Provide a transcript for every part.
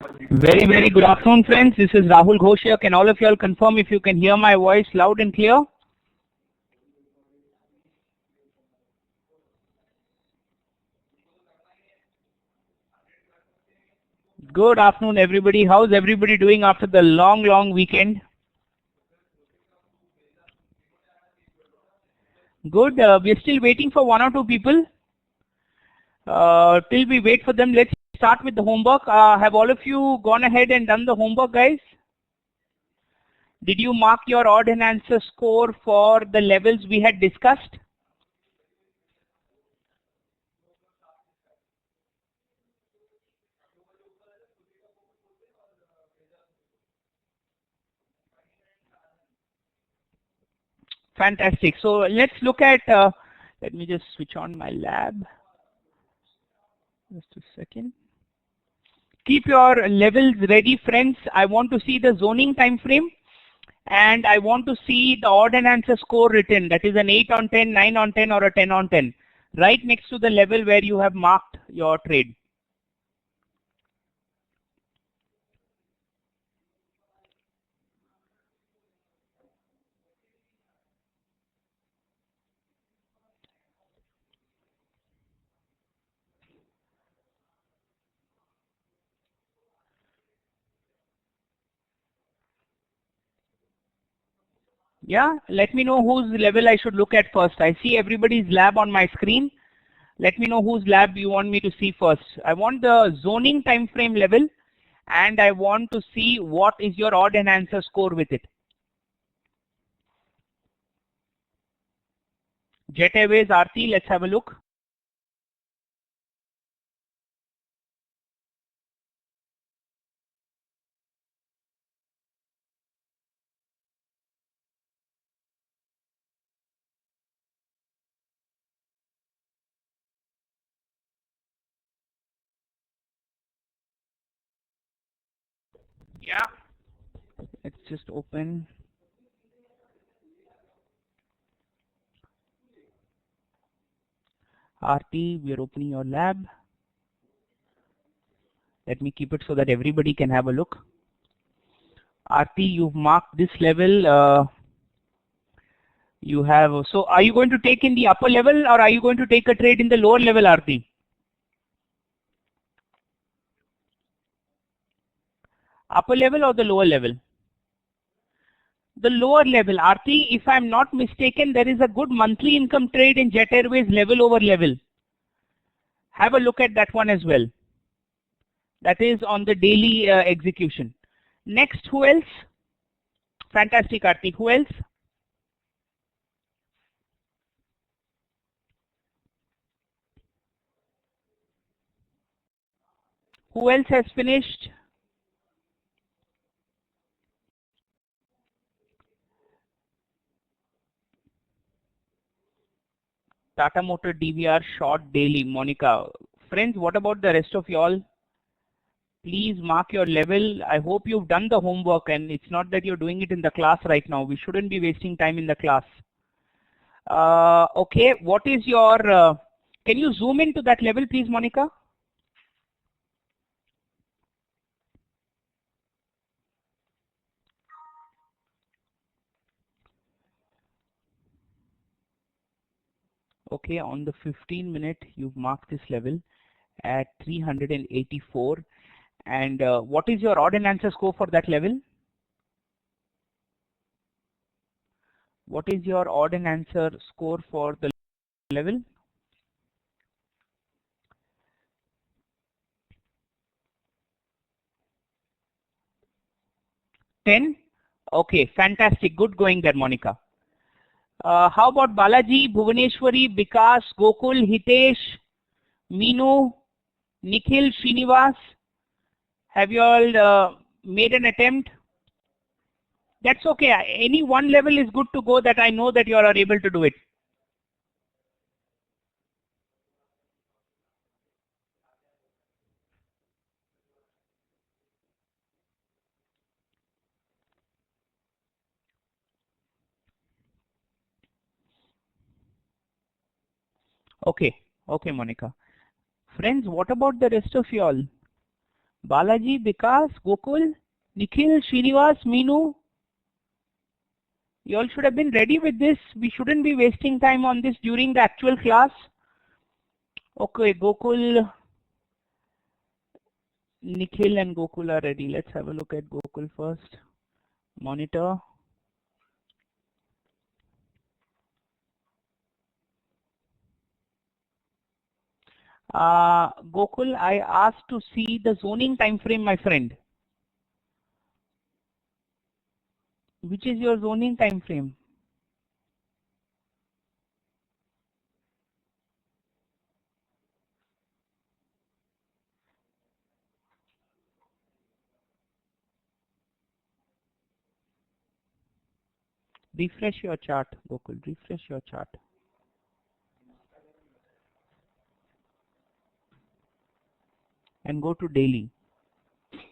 Very good afternoon, friends. This is Rahul Ghosh here. Can all of you all confirm if you can hear my voice loud and clear? Good afternoon, everybody. How's everybody doing after the long weekend? Good. We're still waiting for one or two people. Till we wait for them, let's start with the homework. Have all of you gone ahead and done the homework, guys? Did you mark your odd and answer score for the levels we had discussed? Fantastic. So let's look at, let me just switch on my lab. Just a second. Keep your levels ready, friends. I want to see the zoning time frame and I want to see the odd and answer score written. That is an 8 on 10, 9 on 10 or a 10 on 10. Right next to the level where you have marked your trade. Yeah, let me know whose level I should look at first. I see everybody's lab on my screen. Let me know whose lab you want me to see first. I want the zoning time frame level and I want to see what is your odd and answer score with it. Jet Airways, Aarti, let's have a look. Yeah, let's just open. Aarti, we are opening your lab. Let me keep it so that everybody can have a look. Aarti, you've marked this level. You have, so are you going to take in the upper level or are you going to take a trade in the lower level, Aarti? Upper level or the lower level? The lower level, Aarti, if I'm not mistaken, there is a good monthly income trade in Jet Airways level over level. Have a look at that one as well. That is on the daily execution. Next, who else? Fantastic, Aarti. Who else? Who else has finished? Tata Motor DVR short daily, Monica. Friends, what about the rest of y'all? Please mark your level. I hope you've done the homework and it's not that you're doing it in the class right now. We shouldn't be wasting time in the class. Okay, what is your, can you zoom into that level please, Monica? Okay, on the 15-minute, you've marked this level at 384. And what is your odd and answer score for that level? What is your odd and answer score for the level? 10? Okay, fantastic. Good going there, Monica. How about Balaji, Bhuvaneshwari, Vikas, Gokul, Hitesh, Meenu, Nikhil, Srinivas? Have you all made an attempt? That's okay. Any one level is good to go that I know that you are able to do it. Okay, okay, Monica. Friends, what about the rest of y'all? Balaji, Vikas, Gokul, Nikhil, Srinivas, Meenu. You all should have been ready with this. We shouldn't be wasting time on this during the actual class. Okay, Gokul, Nikhil and Gokul are ready. Let's have a look at Gokul first. Monitor. Gokul, I asked to see the zoning time frame, my friend. Which is your zoning time frame? Refresh your chart, Gokul. Refresh your chart. And go to daily.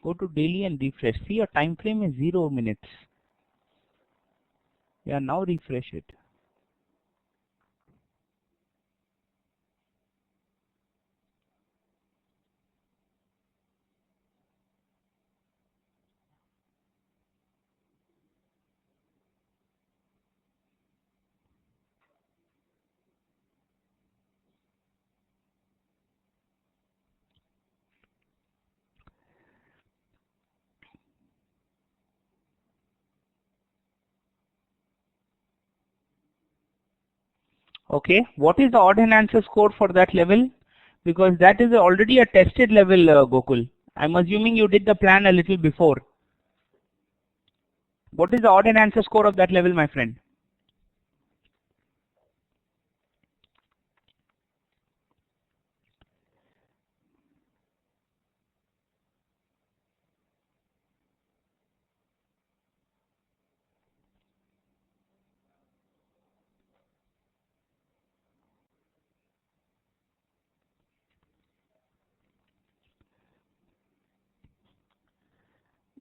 Go to daily and refresh. See, your time frame is 0 minutes. Yeah, now refresh it. Okay, what is the odd and answer score for that level? Because that is already a tested level, Gokul. I'm assuming you did the plan a little before. What is the odd and answer score of that level, my friend?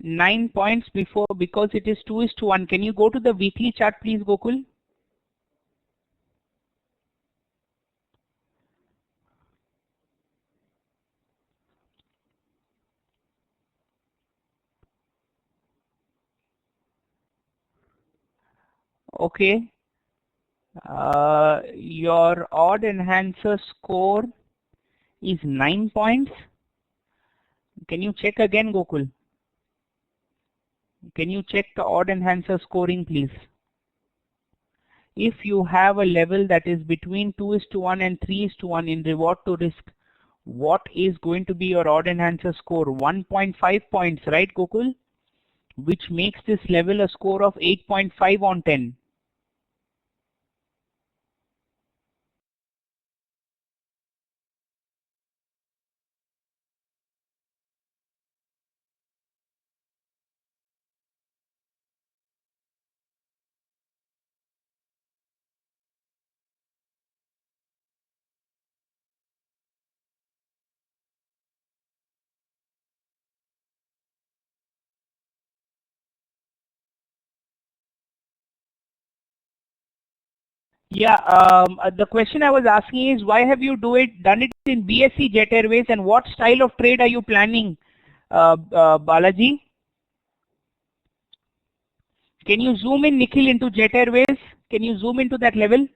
Nine points before, because it is 2:1. Can you go to the weekly chart, please, Gokul? Okay. Your odd enhancer score is 9 points. Can you check again, Gokul? Can you check the odd enhancer scoring, please? If you have a level that is between 2:1 and 3:1 in reward to risk, what is going to be your odd enhancer score? 1.5 points, right, Gokul? Which makes this level a score of 8.5 on 10. Yeah, the question I was asking is, why have you done it in BSE Jet Airways, and what style of trade are you planning, Balaji? Can you zoom in, Nikhil, into Jet Airways? Can you zoom into that level?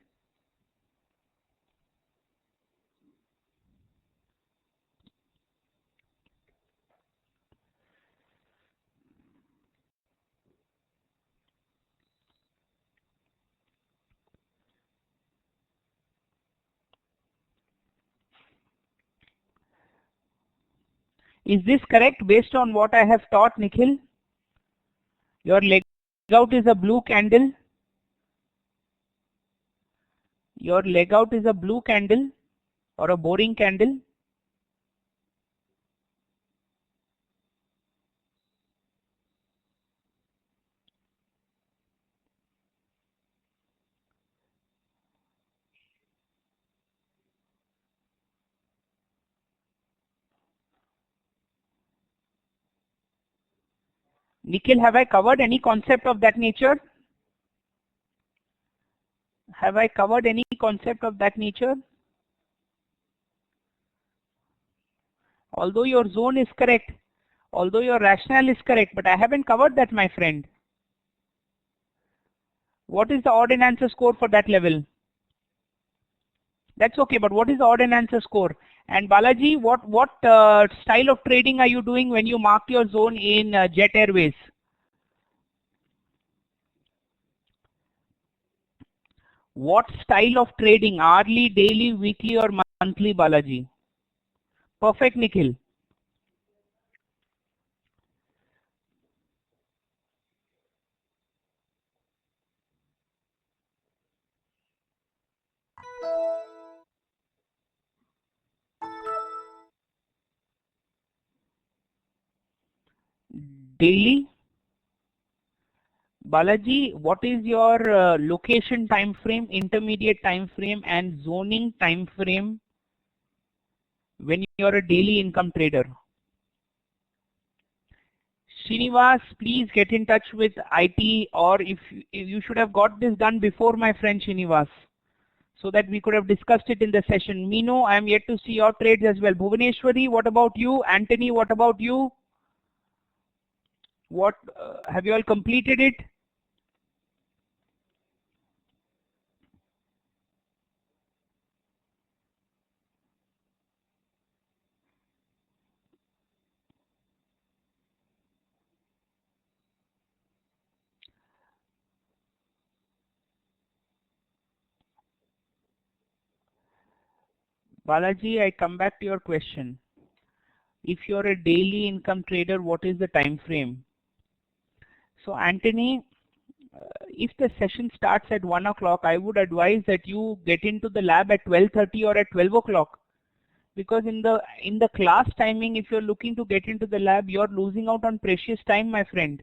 Is this correct based on what I have taught, Nikhil? Your leg out is a blue candle. Your leg out is a blue candle or a boring candle. Nikhil, have I covered any concept of that nature? Have I covered any concept of that nature? Although your zone is correct, Although your rationale is correct, but I haven't covered that, my friend. What is the odd and answer score for that level? That's okay, but what is the odd and answer score? And Balaji, what style of trading are you doing when you mark your zone in Jet Airways? What style of trading? Hourly, daily, weekly, or monthly, Balaji? Perfect, Nikhil. Daily. Balaji, what is your location time frame, intermediate time frame, and zoning time frame when you are a daily income trader? Srinivas, please get in touch with IT, or if you should have got this done before, my friend Srinivas, so that we could have discussed it in the session. Mino, I am yet to see your trades as well. Bhuvaneshwari, what about you? Anthony, what about you? What have you all completed it? Balaji, I come back to your question. If you're a daily income trader, what is the time frame? So Anthony, if the session starts at 1 o'clock, I would advise that you get into the lab at 12:30 or at 12 o'clock. Because in the class timing, if you're looking to get into the lab, you're losing out on precious time, my friend.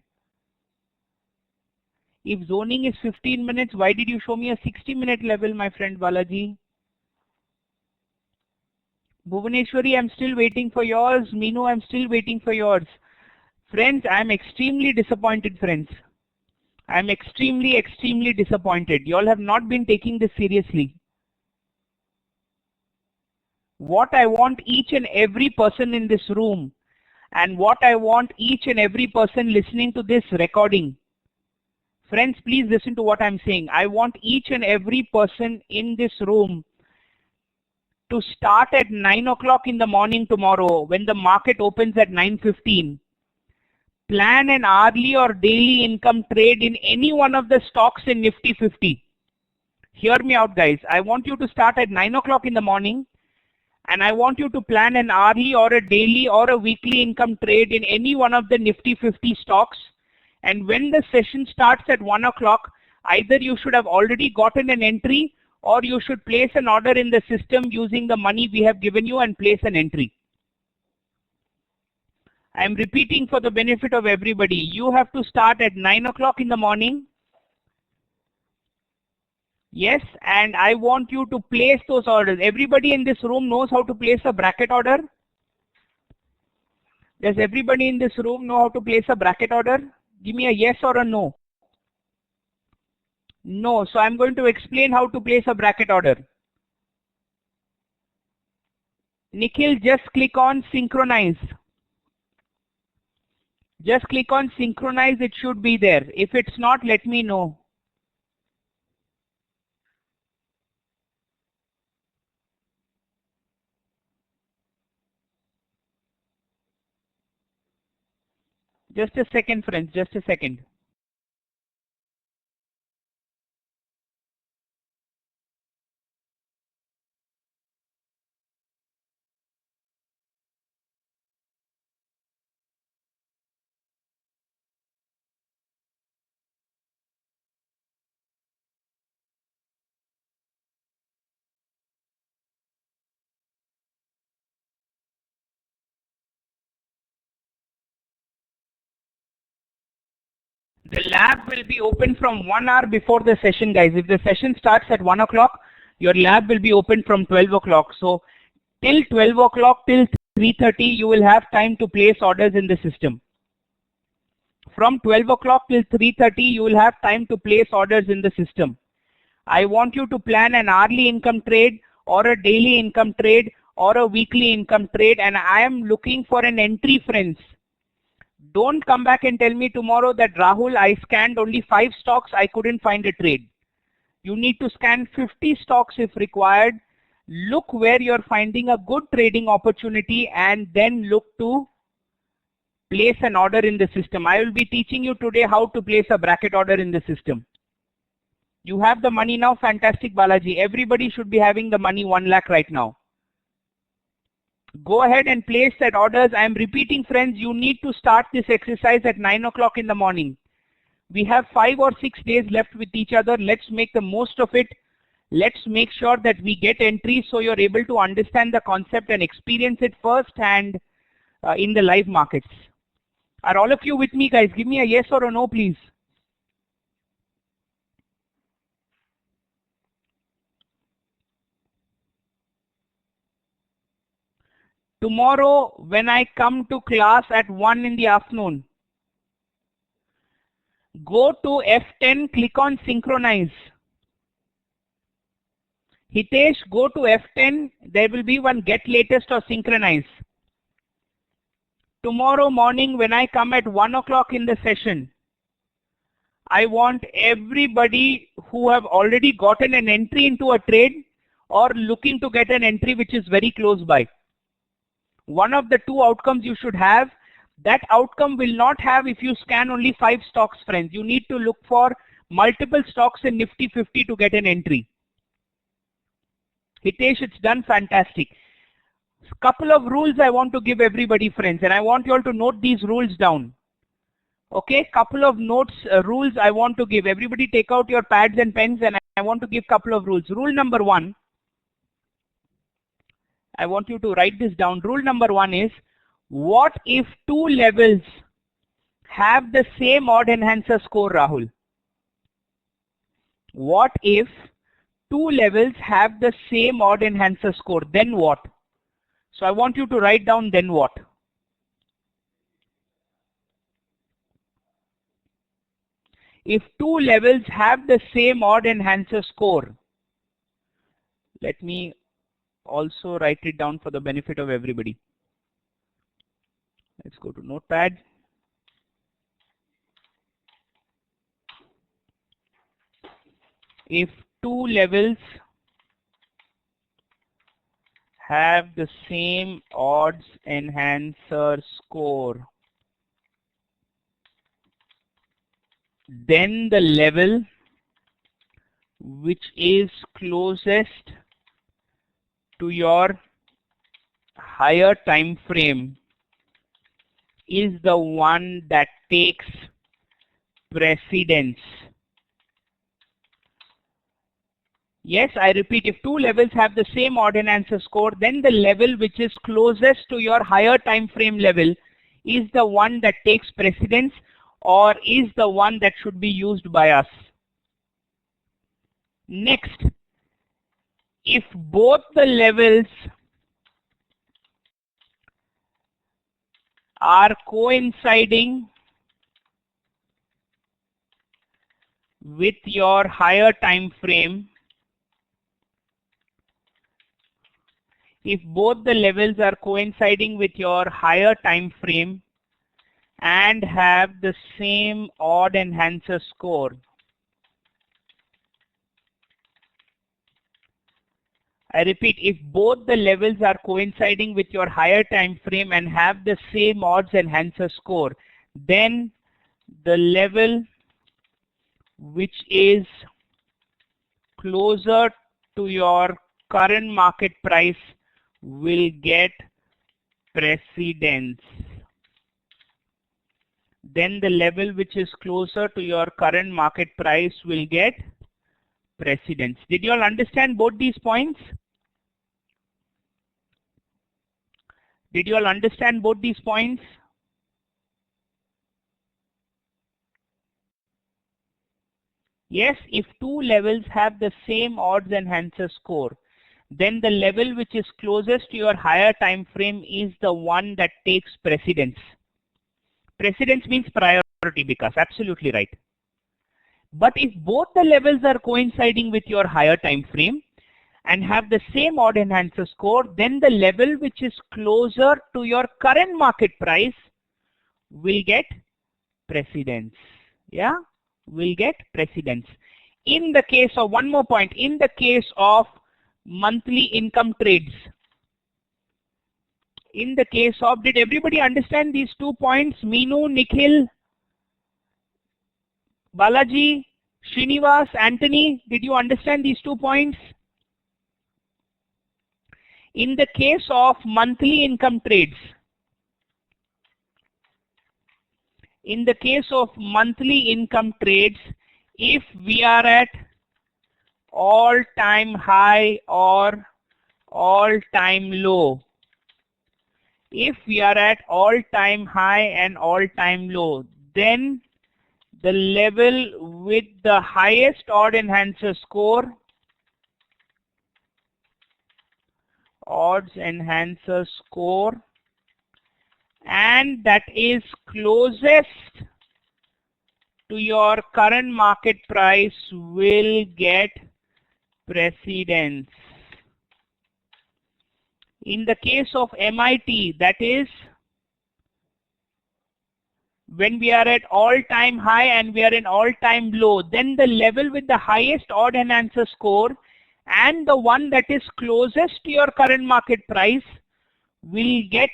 If zoning is 15 minutes, why did you show me a 60-minute level, my friend Balaji? Bhuvaneshwari, I'm still waiting for yours. Minu, I'm still waiting for yours. Friends, I'm extremely disappointed, friends. I'm extremely disappointed. You all have not been taking this seriously. What I want each and every person in this room, and what I want each and every person listening to this recording. Friends, please listen to what I'm saying. I want each and every person in this room to start at 9 o'clock in the morning tomorrow when the market opens at 9:15. Plan an hourly or daily income trade in any one of the stocks in Nifty 50. Hear me out, guys. I want you to start at 9 o'clock in the morning, and I want you to plan an hourly or a daily or a weekly income trade in any one of the Nifty 50 stocks. And when the session starts at 1 o'clock, either you should have already gotten an entry, or you should place an order in the system using the money we have given you and place an entry. I am repeating for the benefit of everybody. You have to start at 9 o'clock in the morning. Yes, and I want you to place those orders. Everybody in this room knows how to place a bracket order? Does everybody in this room know how to place a bracket order? Give me a yes or a no. No, so I'm going to explain how to place a bracket order. Nikhil, just click on synchronize. Just click on synchronize, it should be there. If it's not, let me know. Just a second, friends, just a second. The lab will be open from 1 hour before the session, guys. If the session starts at 1 o'clock, your lab will be open from 12 o'clock. So till 12 o'clock, till 3:30, you will have time to place orders in the system. From 12 o'clock till 3:30, you will have time to place orders in the system. I want you to plan an hourly income trade or a daily income trade or a weekly income trade, and I am looking for an entry, friends. Don't come back and tell me tomorrow that Rahul, I scanned only 5 stocks, I couldn't find a trade. You need to scan 50 stocks if required. Look where you're finding a good trading opportunity and then look to place an order in the system. I will be teaching you today how to place a bracket order in the system. You have the money now, fantastic Balaji. Everybody should be having the money 1 lakh right now. Go ahead and place that orders. I am repeating, friends, you need to start this exercise at 9 o'clock in the morning. We have 5 or 6 days left with each other. Let's make the most of it. Let's make sure that we get entries so you're able to understand the concept and experience it firsthand in the live markets. Are all of you with me, guys? Give me a yes or a no, please. Tomorrow, when I come to class at 1 in the afternoon, go to F10, click on synchronize. Hitesh, go to F10, there will be one get latest or synchronize. Tomorrow morning when I come at 1 o'clock in the session, I want everybody who have already gotten an entry into a trade or looking to get an entry which is very close by. One of the 2 outcomes you should have. That outcome will not have if you scan only 5 stocks, friends. You need to look for multiple stocks in Nifty 50 to get an entry. Hitesh, it's done, fantastic. Couple of rules I want to give everybody, friends, and I want you all to note these rules down. Okay, couple of notes, rules I want to give. Everybody take out your pads and pens and I want to give couple of rules. Rule number 1, I want you to write this down. Rule number 1 is, what if 2 levels have the same odd enhancer score, Rahul? What if 2 levels have the same odd enhancer score? Then what? So I want you to write down then what. If 2 levels have the same odd enhancer score, let me also write it down for the benefit of everybody. Let's go to Notepad. If 2 levels have the same odds enhancer score, then the level which is closest to your higher time frame is the one that takes precedence. Yes, I repeat, if 2 levels have the same odd enhancer score, then the level which is closest to your higher time frame level is the one that takes precedence or is the one that should be used by us. Next, if both the levels are coinciding with your higher time frame, if both the levels are coinciding with your higher time frame and have the same odd enhancer score, I repeat, if both the levels are coinciding with your higher time frame and have the same odds enhancer score, then the level which is closer to your current market price will get precedence. Then the level which is closer to your current market price will get precedence. Did you all understand both these points? Did you all understand both these points? Yes, if 2 levels have the same odds enhancer score, then the level which is closest to your higher time frame is the one that takes precedence. Precedence means priority, because absolutely right. But if both the levels are coinciding with your higher time frame and have the same odd enhancer score, then the level which is closer to your current market price will get precedence. Yeah, will get precedence. In the case of, one more point, in the case of monthly income trades, in the case of, did everybody understand these 2 points? Meenu, Nikhil, Balaji, Srinivas, Anthony, did you understand these 2 points? In the case of monthly income trades, in the case of monthly income trades, if we are at all-time high or all-time low, if we are at all-time high and all-time low, then the level with the highest odd enhancer score, odds enhancer score, and that is closest to your current market price will get precedence. In the case of MIT, that is when we are at all-time high and we are in all-time low, then the level with the highest odd enhancer score and the one that is closest to your current market price will get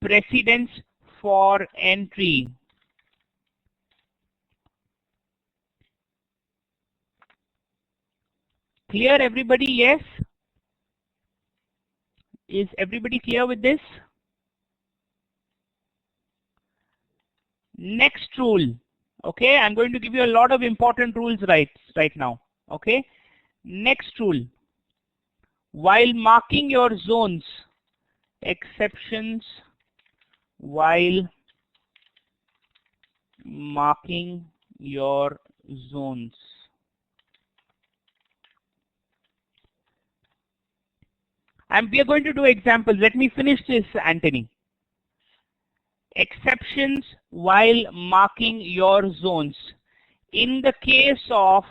precedence for entry. Clear, everybody? Yes? Is everybody clear with this? Next rule. Okay, I'm going to give you a lot of important rules right now. Okay, next rule. While marking your zones, exceptions while marking your zones. And we are going to do examples. Let me finish this, Anthony. Exceptions while marking your zones. In the case of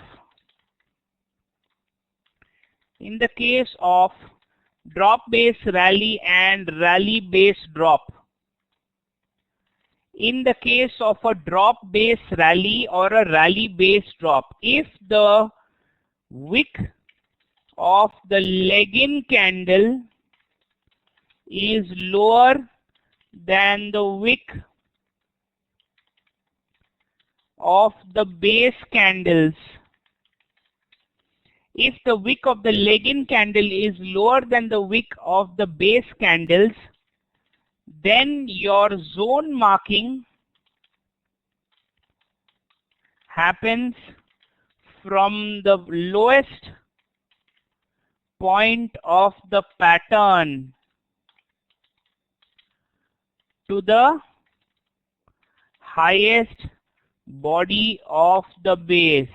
drop base rally and rally base drop, in the case of a drop base rally or a rally base drop, if the wick of the leg-in candle is lower than the wick of the base candles, if the wick of the leg-in candle is lower than the wick of the base candles, then your zone marking happens from the lowest point of the pattern to the highest body of the base.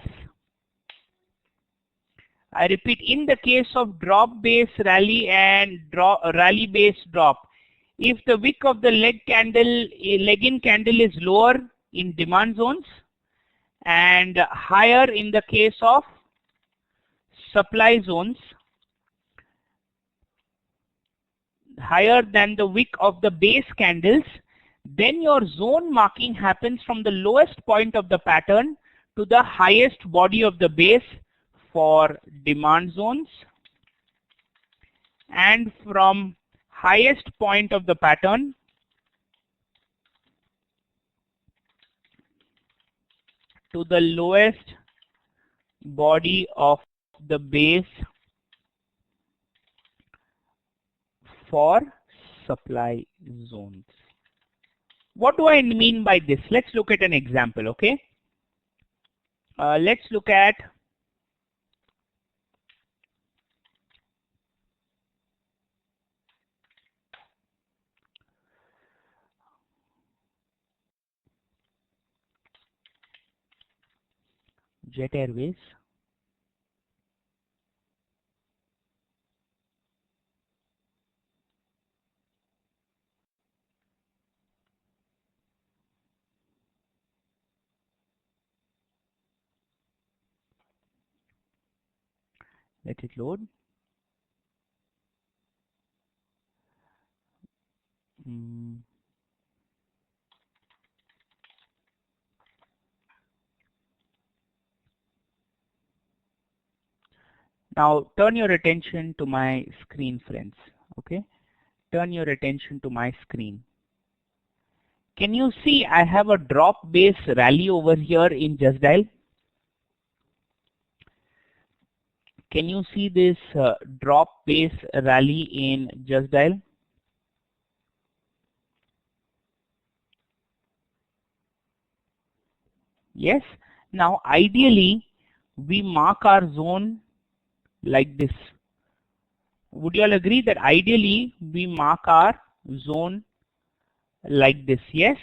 I repeat, in the case of drop base rally and rally base drop, if the wick of the leg-in candle is lower in demand zones and higher in the case of supply zones, higher than the wick of the base candles, then your zone marking happens from the lowest point of the pattern to the highest body of the base for demand zones, and from highest point of the pattern to the lowest body of the base for supply zones. What do I mean by this? Let's look at an example, okay? Let's look at Jet Airways. Let it load. Now turn your attention to my screen, friends. Okay, turn your attention to my screen. Can you see I have a drop base rally over here in Just Dial? Can you see this drop base rally in Just Dial? Yes. Now ideally we mark our zone like this. Would you all agree that ideally we mark our zone like this? Yes.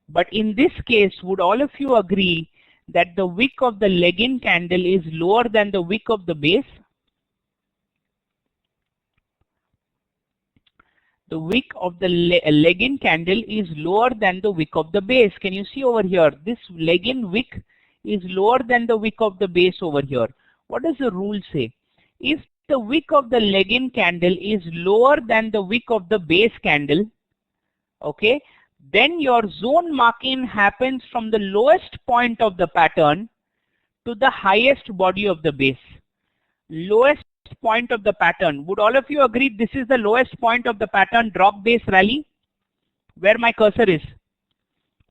But in this case, would all of you agree that the wick of the leg-in candle is lower than the wick of the base? The wick of the leg-in candle is lower than the wick of the base. Can you see over here? This leg-in wick is lower than the wick of the base over here. What does the rule say? If the wick of the leg-in candle is lower than the wick of the base candle, okay, then your zone marking happens from the lowest point of the pattern to the highest body of the base. Lowest point of the pattern. Would all of you agree this is the lowest point of the pattern drop base rally? Where my cursor is.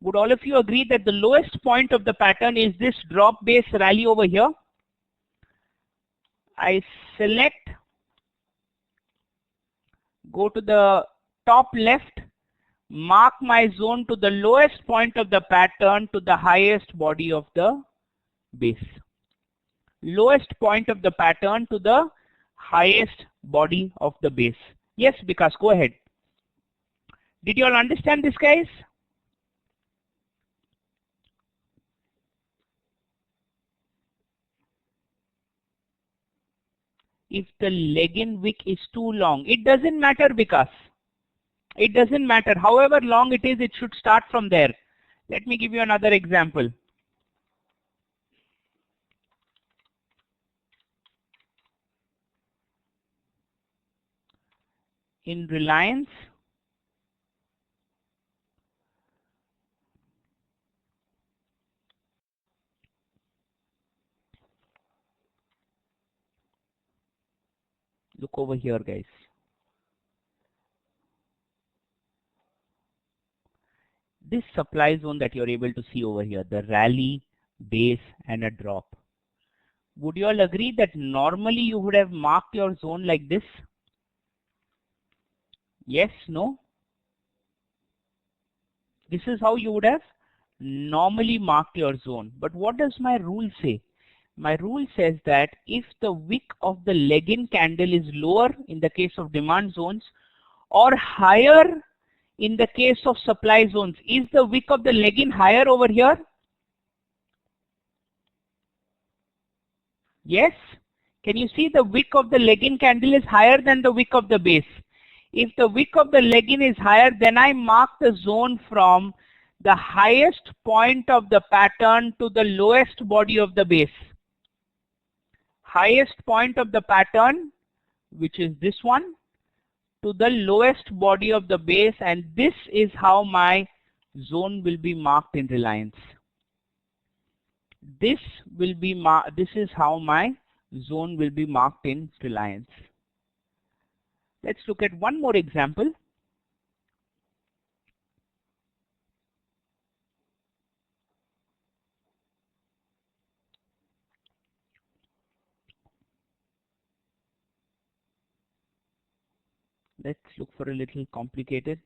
Would all of you agree that the lowest point of the pattern is this drop base rally over here? I select, go to the top left, mark my zone to the lowest point of the pattern to the highest body of the base. Lowest point of the pattern to the highest body of the base. Yes, Vikas, go ahead. Did you all understand this, guys? If the leg-in wick is too long, it doesn't matter, Vikas. It doesn't matter. However long it is, it should start from there. Let me give you another example. In Reliance, look over here, guys. This supply zone that you're able to see over here, the rally, base, and a drop. Would you all agree that normally you would have marked your zone like this? Yes, no? This is how you would have normally marked your zone. But what does my rule say? My rule says that if the wick of the leg-in candle is lower in the case of demand zones or higher in the case of supply zones, is the wick of the leg-in higher over here? Yes? Can you see the wick of the leg-in candle is higher than the wick of the base? If the wick of the leg-in is higher, then I mark the zone from the highest point of the pattern to the lowest body of the base. Highest point of the pattern, which is this one, to the lowest body of the base, and this is how my zone will be marked in Reliance. This is how my zone will be marked in Reliance. Let's look at one more example. Let's look for a little complicated.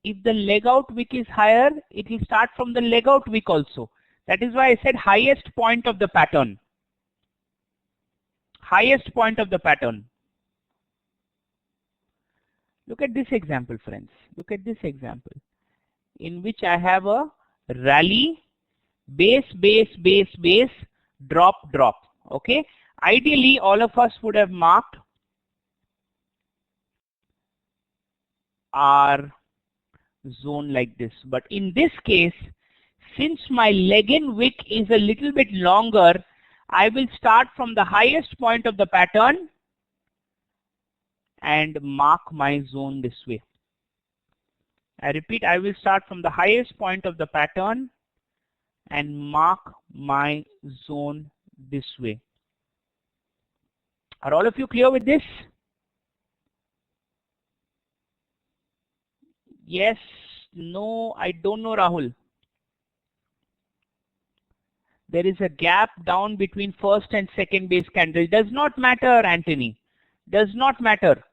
If the leg out wick is higher, it will start from the leg out wick also. That is why I said highest point of the pattern. Highest point of the pattern. Look at this example, friends. Look at this example in which I have a rally, base, base, base, base, drop, drop. Okay. Ideally, all of us would have marked our zone like this. But in this case, since my leg-in wick is a little bit longer, I will start from the highest point of the pattern and mark my zone this way. I repeat, I will start from the highest point of the pattern and mark my zone this way. Are all of you clear with this? Yes, no, I don't know, Rahul. There is a gap down between first and second base candle. Does not matter, Anthony. Does not matter.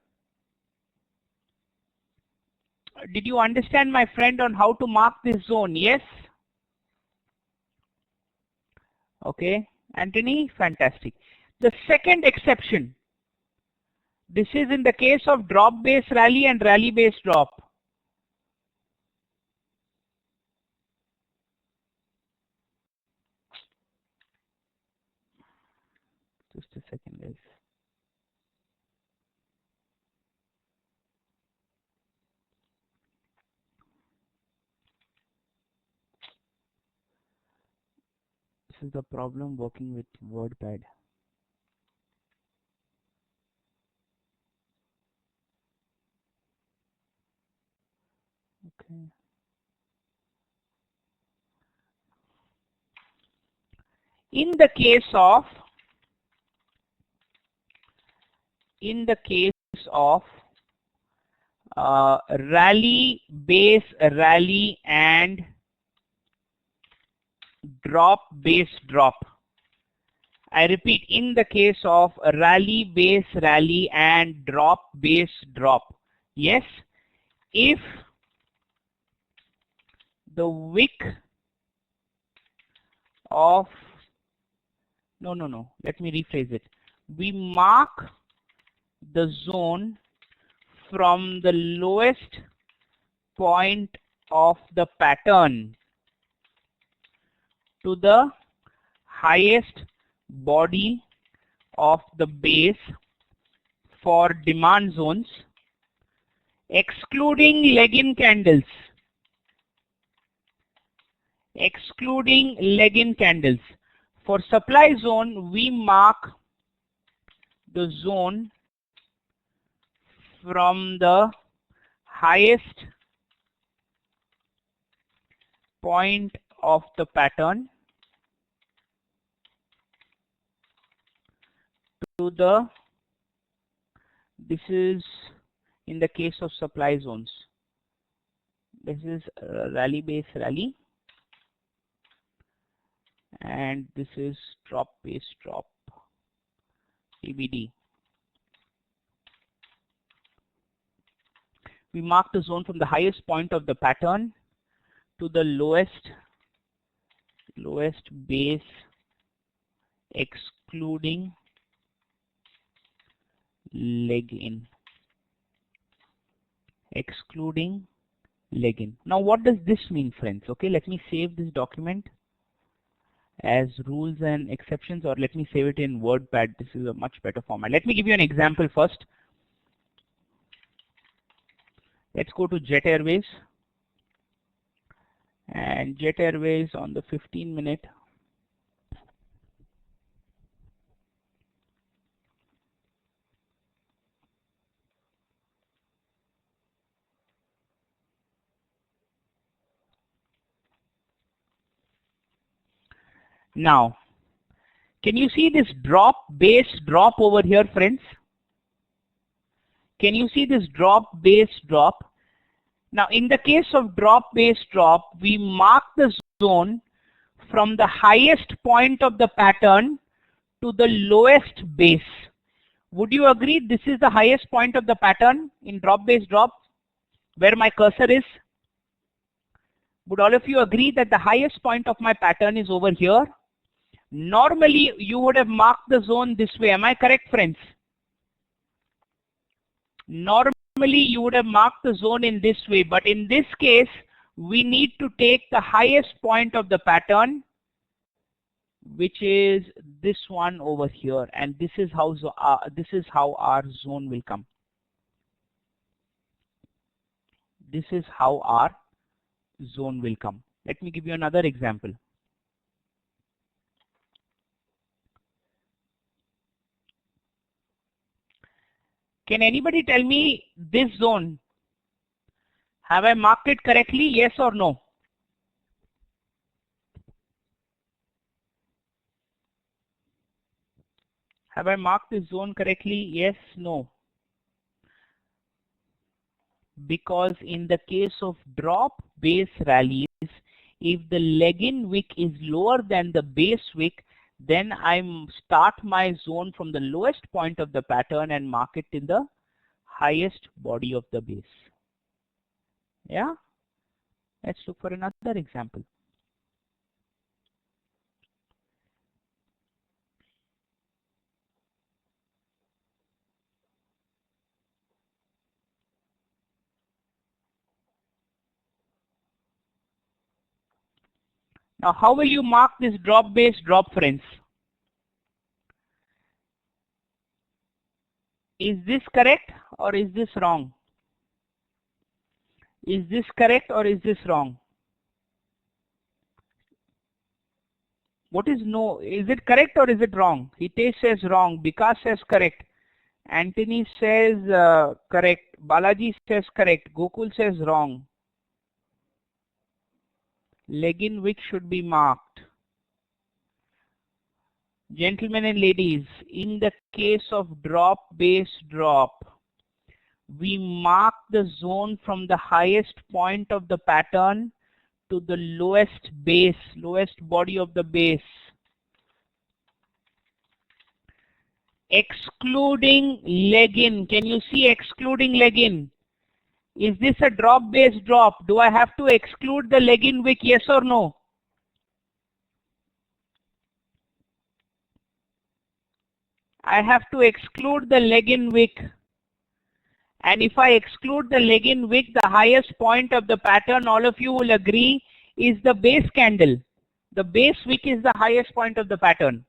Did you understand, my friend, on how to mark this zone? Yes? Okay, Anthony, fantastic. The second exception. This is in the case of drop base rally and rally base drop. Just a second, guys. This is the problem working with WordPad. Okay. In the case of rally base rally and drop base drop. I repeat, in the case of rally base rally and drop base drop. Yes, if the wick of no, let me rephrase it. We mark the zone from the lowest point of the pattern to the highest body of the base for demand zones, excluding leg-in candles. Excluding leg-in candles. For supply zone, we mark the zone from the highest point of the pattern to the, this is in the case of supply zones. This is rally base rally, and this is drop base drop, TBD. We mark the zone from the highest point of the pattern to the lowest base, excluding leg in. Excluding leg in. Now what does this mean, friends? Okay, let me save this document as rules and exceptions, or let me save it in WordPad. This is a much better format. Let me give you an example first. Let's go to Jet Airways, and Jet Airways on the 15-minute. Now, can you see this drop base drop over here, friends? Can you see this drop base drop? Now, in the case of drop base drop, we mark the zone from the highest point of the pattern to the lowest base. Would you agree this is the highest point of the pattern in drop base drop, where my cursor is? Would all of you agree that the highest point of my pattern is over here? Normally, you would have marked the zone this way. Am I correct, friends? Normally, you would have marked the zone in this way, but in this case, we need to take the highest point of the pattern, which is this one over here, and this is how our zone will come. This is how our zone will come. Let me give you another example. Can anybody tell me this zone? Have I marked it correctly? Yes or no? Have I marked this zone correctly? Yes, no. Because in the case of drop base rallies, if the leg-in wick is lower than the base wick, then I start my zone from the lowest point of the pattern and mark it in the highest body of the base. Yeah? Let's look for another example. Now, how will you mark this drop base drop, friends? Is this correct or is this wrong? Is this correct or is this wrong? What is no? Is it correct or is it wrong? Hitesh says wrong. Vikas says correct. Anthony says correct. Balaji says correct. Gokul says wrong. Leg-in wick should be marked. Gentlemen and ladies, in the case of drop base drop, we mark the zone from the highest point of the pattern to the lowest base, lowest body of the base, excluding leg-in. Can you see excluding leg-in? Is this a drop base drop? Do I have to exclude the leg-in wick? Yes or no? I have to exclude the leg-in wick. And if I exclude the leg-in wick, the highest point of the pattern, all of you will agree, is the base candle. The base wick is the highest point of the pattern.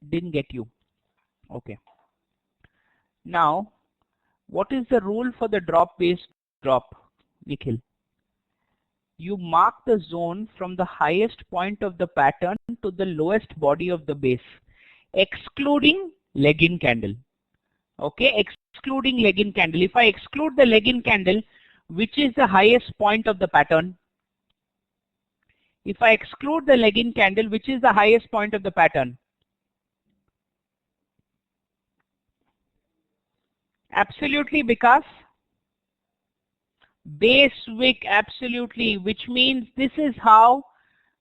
Didn't get you. Okay. Now, what is the rule for the drop base drop, Nikhil? You mark the zone from the highest point of the pattern to the lowest body of the base, excluding leg-in candle. Okay, excluding leg-in candle. If I exclude the leg-in candle, which is the highest point of the pattern? If I exclude the leg-in candle, which is the highest point of the pattern? Absolutely, because base wick, absolutely, which means this is how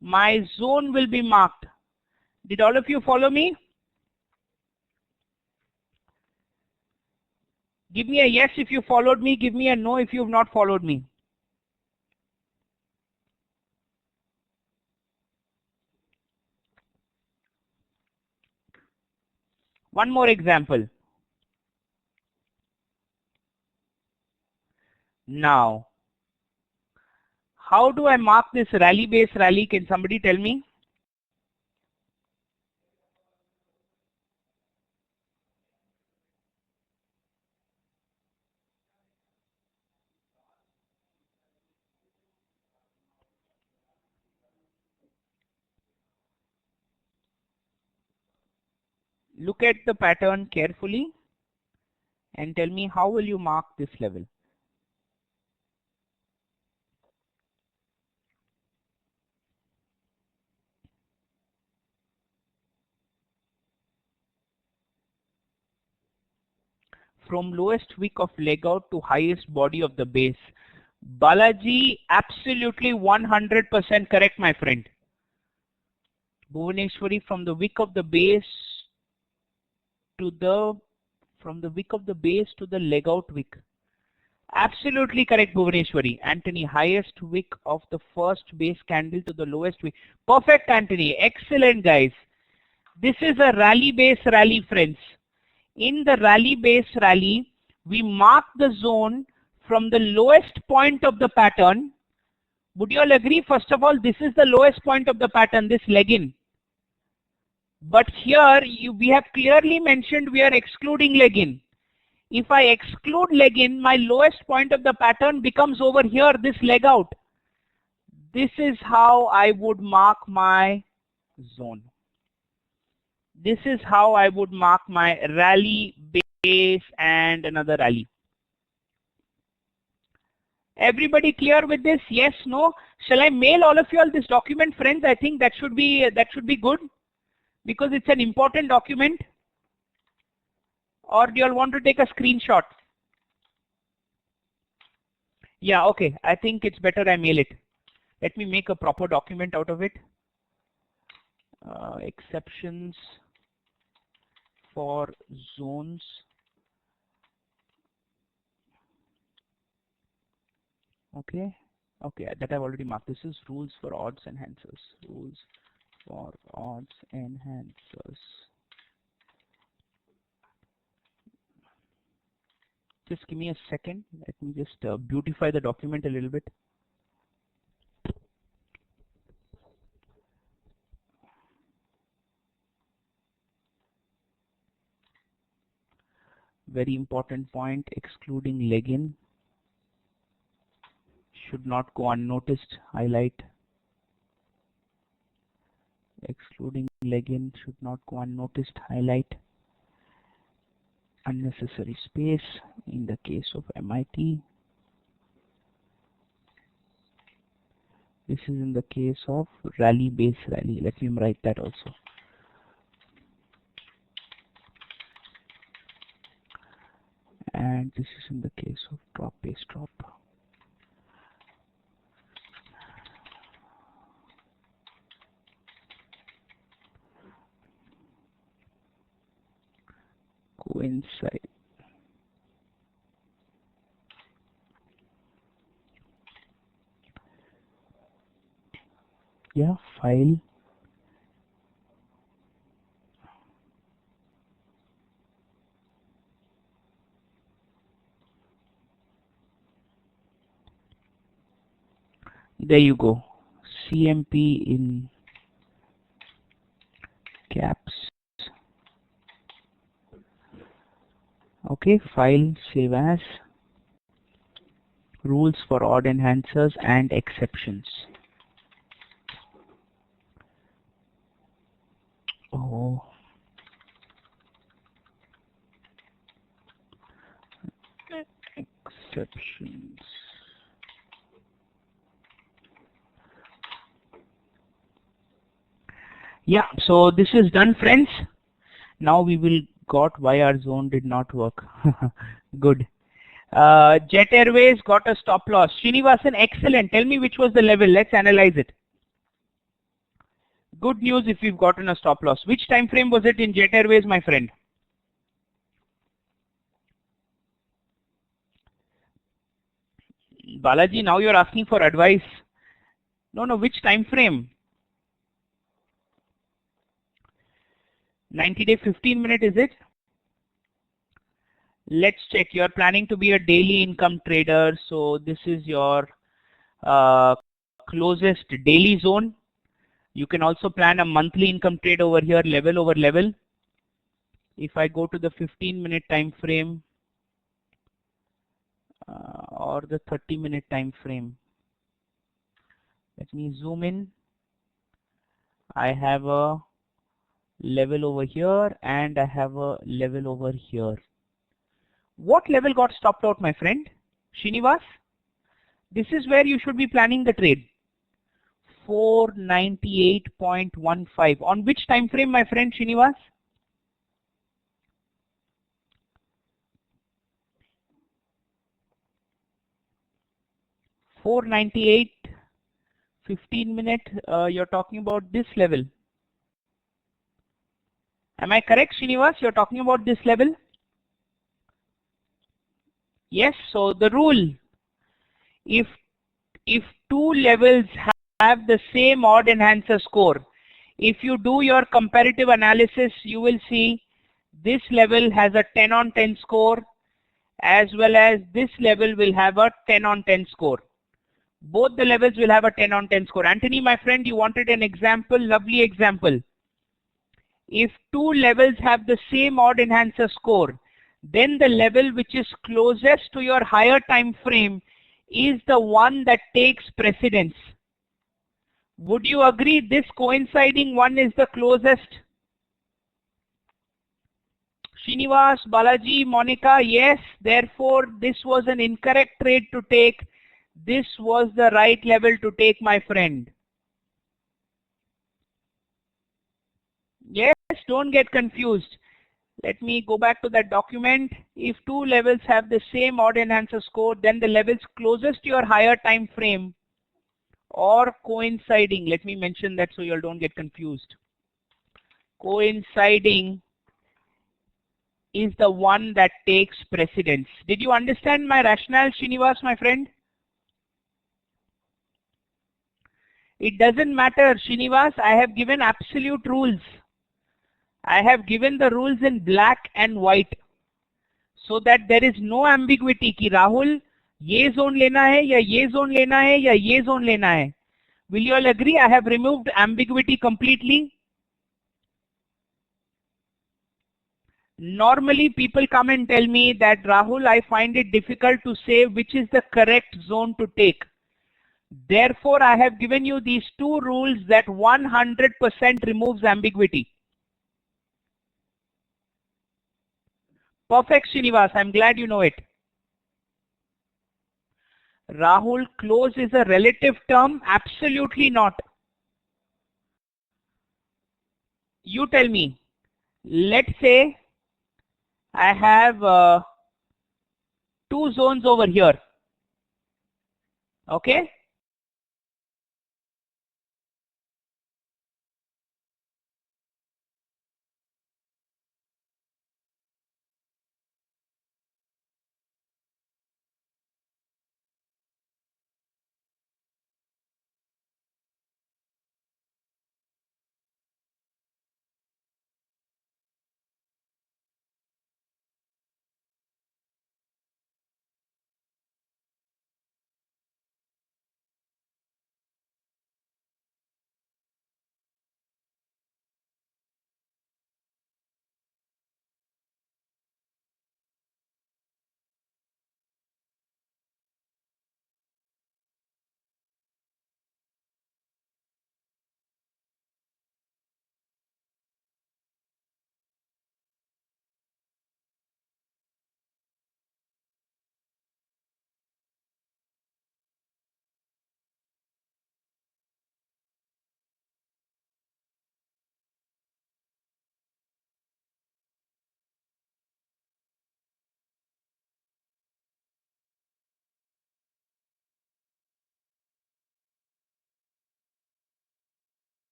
my zone will be marked. Did all of you follow me? Give me a yes if you followed me. Give me a no if you have not followed me. One more example. Now, how do I mark this rally base rally? Can somebody tell me? Look at the pattern carefully and tell me how will you mark this level. From lowest wick of leg out to highest body of the base. Balaji, absolutely 100% correct, my friend. Bhuvaneshwari, from the wick of the base to the leg out wick. Absolutely correct, Bhuvaneshwari. Anthony, highest wick of the first base candle to the lowest wick. Perfect, Anthony. Excellent, guys. This is a rally base rally, friends. In the rally base rally, we mark the zone from the lowest point of the pattern. Would you all agree? First of all, this is the lowest point of the pattern, this leg-in. But here, we have clearly mentioned we are excluding leg-in. If I exclude leg-in, my lowest point of the pattern becomes over here, this leg out. This is how I would mark my zone. This is how I would mark my rally, base, and another rally. Everybody clear with this? Yes, no? Shall I mail all of you all this document, friends? I think that should be good, because it's an important document. Or do you all want to take a screenshot? Yeah, okay. I think it's better I mail it. Let me make a proper document out of it. Exceptions for zones. Okay, that I've already marked. This is rules for odds enhancers. Rules for odds enhancers. Just give me a second. Let me just beautify the document a little bit. Very important point, excluding leg-in should not go unnoticed. Highlight. Excluding leg-in should not go unnoticed. Highlight. Unnecessary space in the case of MIT. This is in the case of rally base rally. Let me write that also. And this is in the case of drop base drop. Coincide. Yeah, file. There you go. CMP in caps. Okay, file, save as. Rules for odd enhancers and exceptions. Oh. Exceptions. Yeah, so this is done, friends. Now we will got why our zone did not work. Good. Jet Airways got a stop loss. Srinivasan, excellent. Tell me which was the level. Let's analyze it. Good news if you've gotten a stop loss. Which time frame was it in Jet Airways, my friend? Balaji, now you're asking for advice. No, which time frame? 90-day, 15-minute, is it? Let's check. You're planning to be a daily income trader, so this is your closest daily zone. You can also plan a monthly income trade over here, level over level. If I go to the 15-minute time frame or the 30-minute time frame, let me zoom in. I have a level over here and I have a level over here. What level got stopped out, my friend? Srinivas? This is where you should be planning the trade. 498.15. On which time frame, my friend Srinivas? $498, 15-minute. You're talking about this level. Am I correct, Srinivas? You're talking about this level? Yes. So the rule: if two levels have the same odd enhancer score, if you do your comparative analysis, you will see this level has a 10 on 10 score, as well as this level will have a 10 on 10 score. Both the levels will have a 10 on 10 score. Anthony, my friend, you wanted an example. Lovely example. If two levels have the same odd enhancer score, then the level which is closest to your higher time frame is the one that takes precedence. Would you agree this coinciding one is the closest? Srinivas, Balaji, Monica, yes, therefore this was an incorrect trade to take. This was the right level to take, my friend. Yes, don't get confused. Let me go back to that document. If two levels have the same odd enhancer score, then the levels closest to your higher time frame or coinciding, let me mention that so you all don't get confused. Coinciding is the one that takes precedence. Did you understand my rationale, Srinivas, my friend? It doesn't matter, Srinivas, I have given absolute rules. I have given the rules in black and white so that there is no ambiguity कि राहुल ये zone लेना है या ये zone लेना है या ये zone लेना है. Will you all agree? I have removed ambiguity completely. Normally people come and tell me that Rahul, I find it difficult to say which is the correct zone to take. Therefore, I have given you these two rules that 100% removes ambiguity. Perfect, Srinivas. I'm glad you know it. Rahul, close is a relative term? Absolutely not. You tell me. Let's say I have two zones over here. Okay?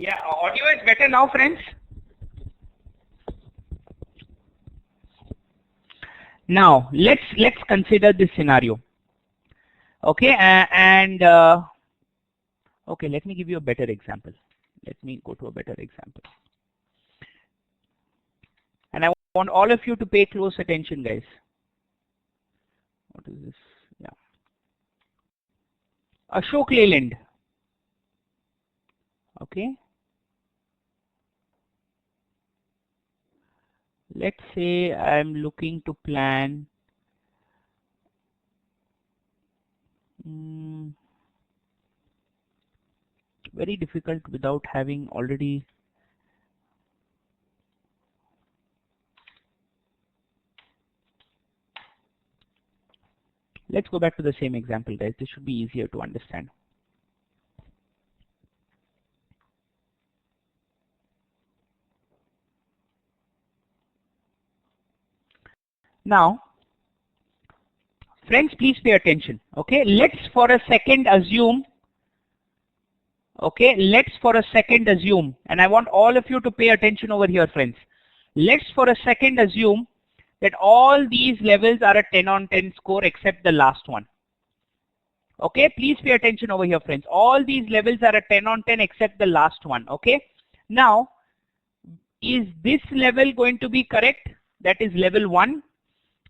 Yeah, audio is better now, friends. Now let's consider this scenario. Okay, okay, let me give you a better example. Let me go to a better example. And I want all of you to pay close attention, guys. What is this? Yeah. Ashok Leyland. Okay. Let's say I'm looking to plan very difficult without having already let's go back to the same example, guys. This should be easier to understand. Now, friends, please pay attention. Okay, let's for a second assume. Okay, let's for a second assume, and I want all of you to pay attention over here, friends. Let's for a second assume that all these levels are a 10 on 10 score except the last one. Okay, please pay attention over here, friends. All these levels are a 10 on 10 except the last one. Okay, now is this level going to be correct? That is level 1.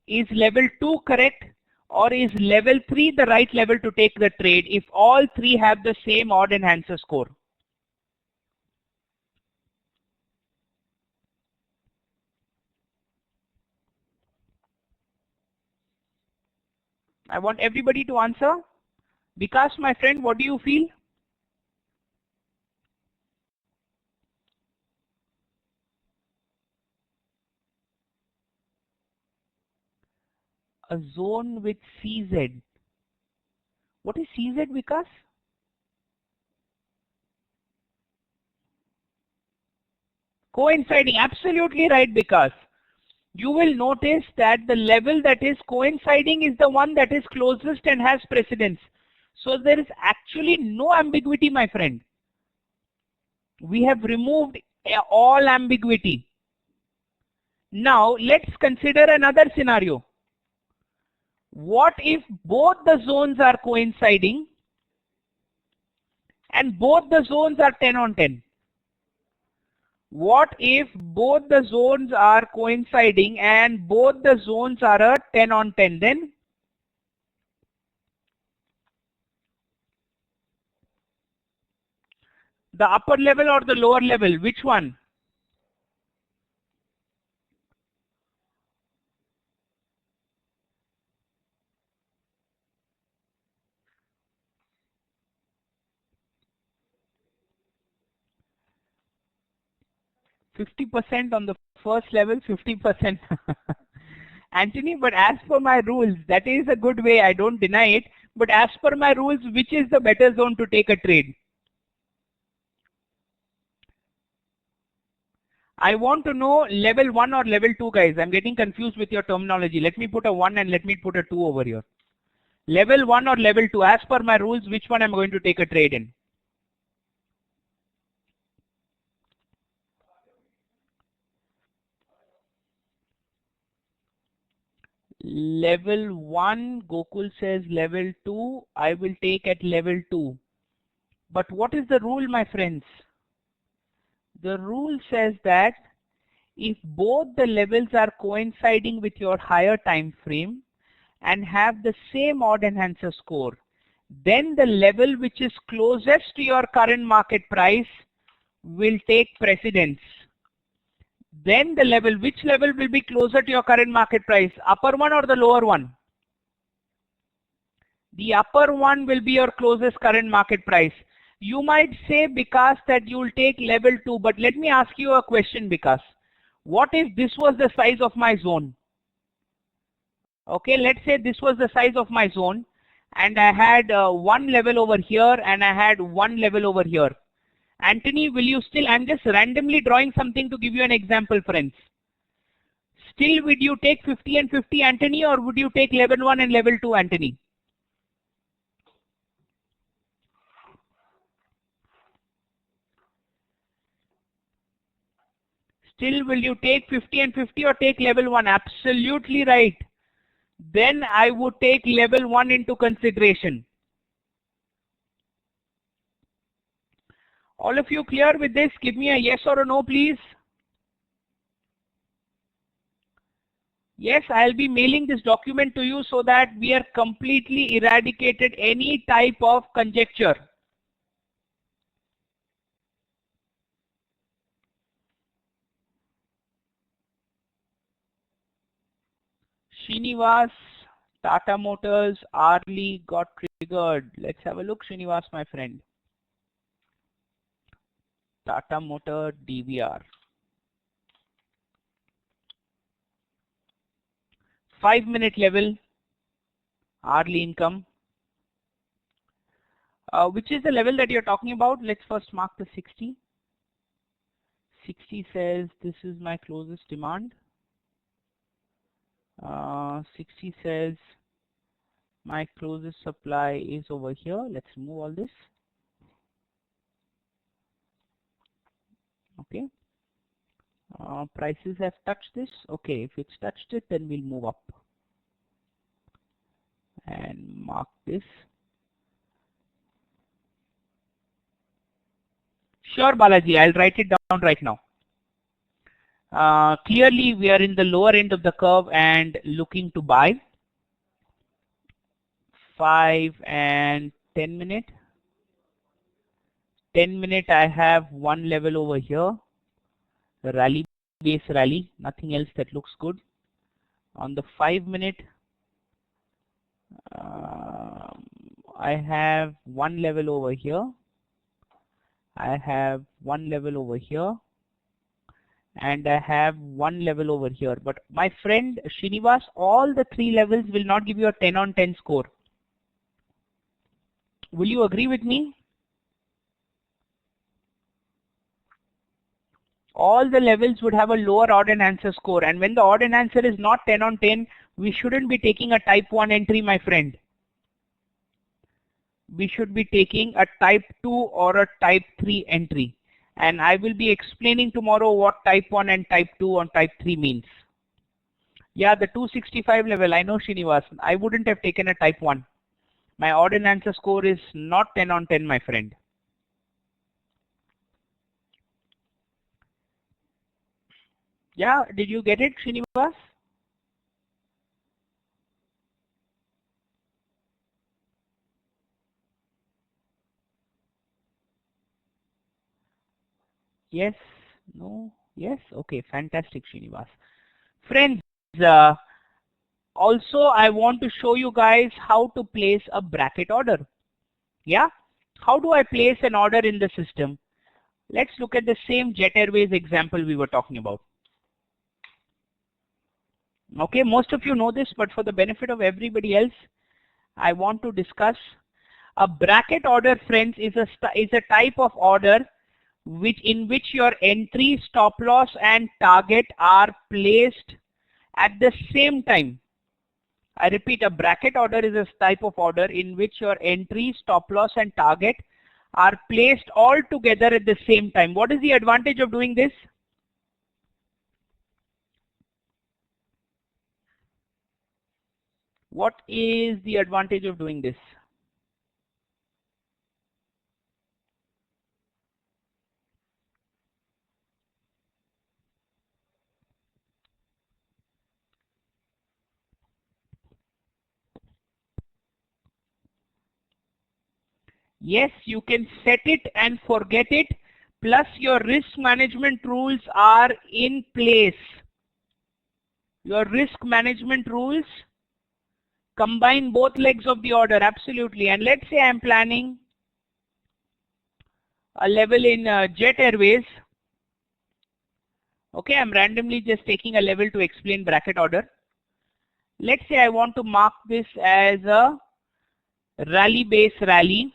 Is level 2 correct? Or is level 3 the right level to take the trade if all three have the same odd enhancer score? I want everybody to answer. Vikas, my friend, what do you feel? a zone with CZ. What is CZ, Vikas? Coinciding, absolutely right, Vikas. You will notice that the level that is coinciding is the one that is closest and has precedence. So there is actually no ambiguity, my friend. We have removed all ambiguity. Now let's consider another scenario. What if both the zones are coinciding and both the zones are 10 on 10? What if both the zones are coinciding and both the zones are a 10 on 10? Then the upper level or the lower level, which one? %50 on the first level, 50%. Anthony, but as per my rules, that is a good way, I don't deny it. But as per my rules, which is the better zone to take a trade? I want to know level 1 or level 2, guys. I'm getting confused with your terminology. Let me put a 1 and let me put a 2 over here. Level 1 or level 2, as per my rules, which one I'm going to take a trade in? Level 1, Gokul says level 2, I will take at level 2. But what is the rule, my friends? The rule says that if both the levels are coinciding with your higher time frame and have the same odd enhancer score, then the level which is closest to your current market price will take precedence. Then the level, which level will be closer to your current market price? Upper one or the lower one? The upper one will be your closest current market price. You might say, Vikas, that you will take level 2, but let me ask you a question, Vikas. What if this was the size of my zone? Okay, let's say this was the size of my zone and I had one level over here and I had one level over here. Anthony, will you still, I'm just randomly drawing something to give you an example, friends. Still, would you take 50 and 50, Anthony, or would you take level 1 and level 2, Anthony? Still, will you take 50 and 50 or take level 1? Absolutely right. Then I would take level 1 into consideration. All of you clear with this? Give me a yes or a no, please. Yes, I'll be mailing this document to you so that we are completely eradicated any type of conjecture. Srinivas, Tata Motors, Arly got triggered. Let's have a look, Srinivas, my friend. Tata Motor DVR. 5-minute level, Arly income. Which is the level that you're talking about? Let's first mark the 60. 60 says this is my closest demand. 60 says my closest supply is over here. Let's remove all this. Okay. Prices have touched this. Okay, if it's touched it, then we'll move up and mark this. Sure, Balaji, I'll write it down right now. Clearly, we are in the lower end of the curve and looking to buy. 5 and 10 minute. 10 minute, I have one level over here. The rally, base rally, nothing else that looks good. On the 5 minute, I have one level over here. I have one level over here. and I have one level over here. But my friend Srinivas, all the 3 levels will not give you a 10 on 10 score. Will you agree with me? All the levels would have a lower odd and answer score, and when the odd and answer is not 10 on 10, we shouldn't be taking a type 1 entry, my friend. We should be taking a type 2 or a type 3 entry, and I will be explaining tomorrow what type 1 and type 2 on type 3 means. Yeah, the 265 level, I know, Srinivas. I wouldn't have taken a type 1. My odd and answer score is not 10 on 10, my friend. Yeah, did you get it, Srinivas? Yes, no, yes, okay, fantastic, Srinivas. Friends, also I want to show you guys how to place a bracket order. Yeah, how do I place an order in the system? Let's look at the same Jet Airways example we were talking about. Okay, most of you know this, but for the benefit of everybody else, I want to discuss. A bracket order, friends, is a type of order in which your entry, stop loss and target are placed at the same time. I repeat, a bracket order is a type of order in which your entry, stop loss and target are placed all together at the same time. What is the advantage of doing this? What is the advantage of doing this? Yes, you can set it and forget it, plus your risk management rules are in place. Your risk management rules combine both legs of the order, absolutely. And let's say I'm planning a level in Jet Airways. Okay, I'm randomly just taking a level to explain bracket order. Let's say I want to mark this as a rally base rally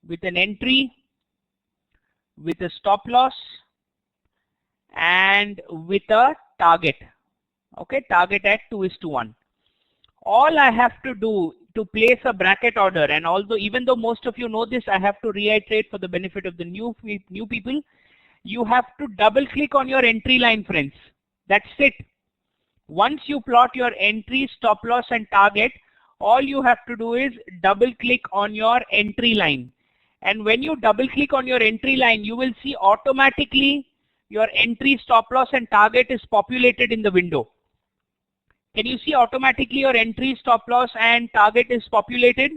with an entry, with a stop loss, and with a target. Okay, target at 2:1. All I have to do to place a bracket order, and although even though most of you know this, I have to reiterate for the benefit of the new people, you have to double click on your entry line, friends. That's it. Once you plot your entry, stop loss and target, all you have to do is double click on your entry line. And when you double click on your entry line, you will see automatically your entry, stop loss and target is populated in the window. Can you see automatically your entry, stop loss and target is populated?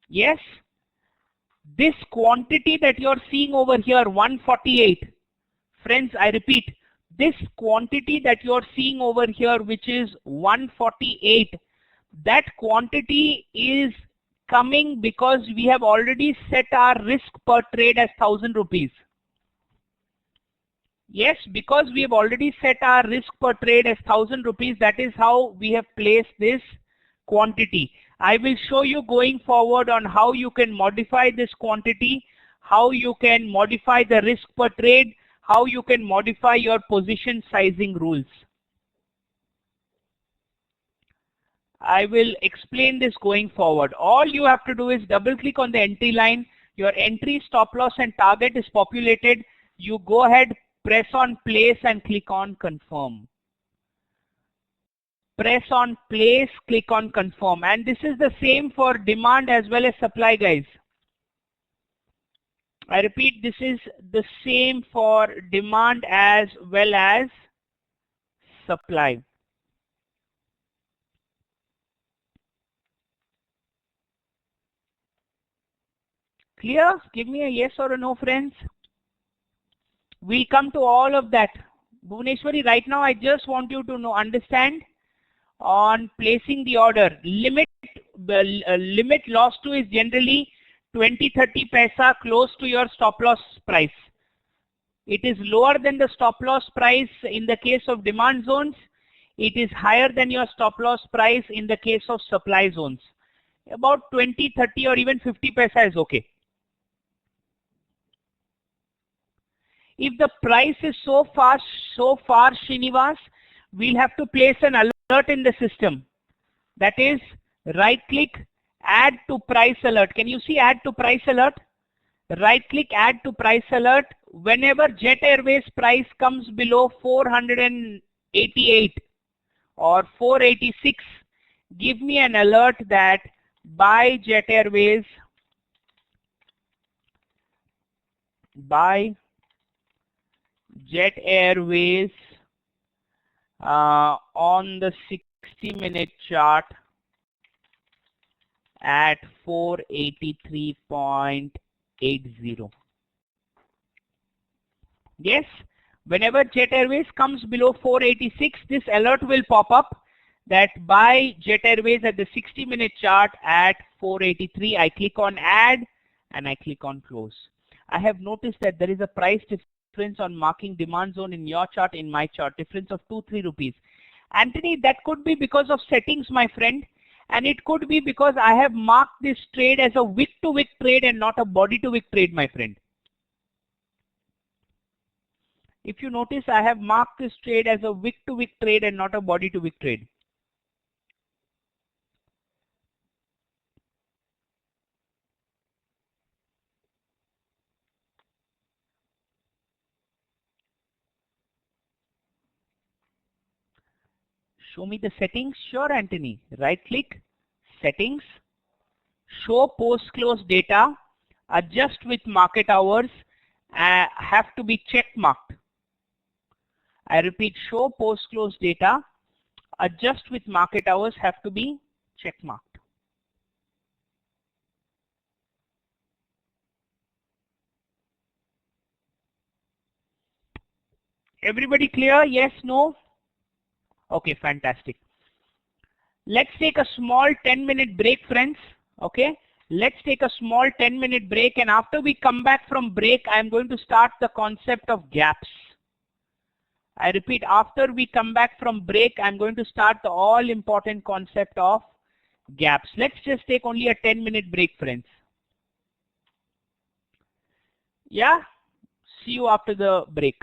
Yes. This quantity that you're seeing over here, 148. Friends, I repeat, this quantity that you're seeing over here, which is 148, that quantity is coming because we have already set our risk per trade as 1000 rupees. Yes, because we have already set our risk per trade as 1000 rupees, that is how we have placed this quantity. I will show you going forward on how you can modify this quantity, how you can modify the risk per trade, how you can modify your position sizing rules. I will explain this going forward. All you have to do is double click on the entry line. Your entry, stop loss and target is populated. You go ahead, press on place and click on confirm. Press on place, click on confirm. And this is the same for demand as well as supply, guys. I repeat, this is the same for demand as well as supply. Clear? Give me a yes or a no, friends. We'll come to all of that. Bhuvaneshwari, right now I just want you to understand on placing the order. Limit loss to is generally 20-30 paisa close to your stop loss price. It is lower than the stop loss price in the case of demand zones. It is higher than your stop loss price in the case of supply zones. About 20, 30 or even 50 paisa is okay. If the price is so far Srinivas, we'll have to place an alert in the system. That is, right click, add to price alert. Can you see add to price alert? Right click, add to price alert. Whenever Jet Airways price comes below 488 or 486, give me an alert that buy Jet Airways, buy Jet Airways on the 60-minute chart at 483.80. Yes, whenever Jet Airways comes below 486, this alert will pop up that buy Jet Airways at the 60-minute chart at 483. I click on add and I click on close. I have noticed that there is a price difference on marking demand zone in your chart, in my chart, difference of 2-3 rupees. Anthony, that could be because of settings, my friend, and it could be because I have marked this trade as a wick to wick trade and not a body to wick trade, my friend. If you notice, I have marked this trade as a wick to wick trade and not a body to wick trade. Show me the settings. Sure, Anthony. Right click, settings, show post close data, adjust with market hours, have to be check marked. I repeat, show post close data, adjust with market hours, have to be check marked. Everybody clear? Yes, no? Okay, fantastic. Let's take a small 10-minute break, friends. Okay, let's take a small 10-minute break, and after we come back from break, I'm going to start the concept of gaps. I repeat, after we come back from break, I'm going to start the all-important concept of gaps. Let's just take only a 10-minute break, friends. Yeah, see you after the break.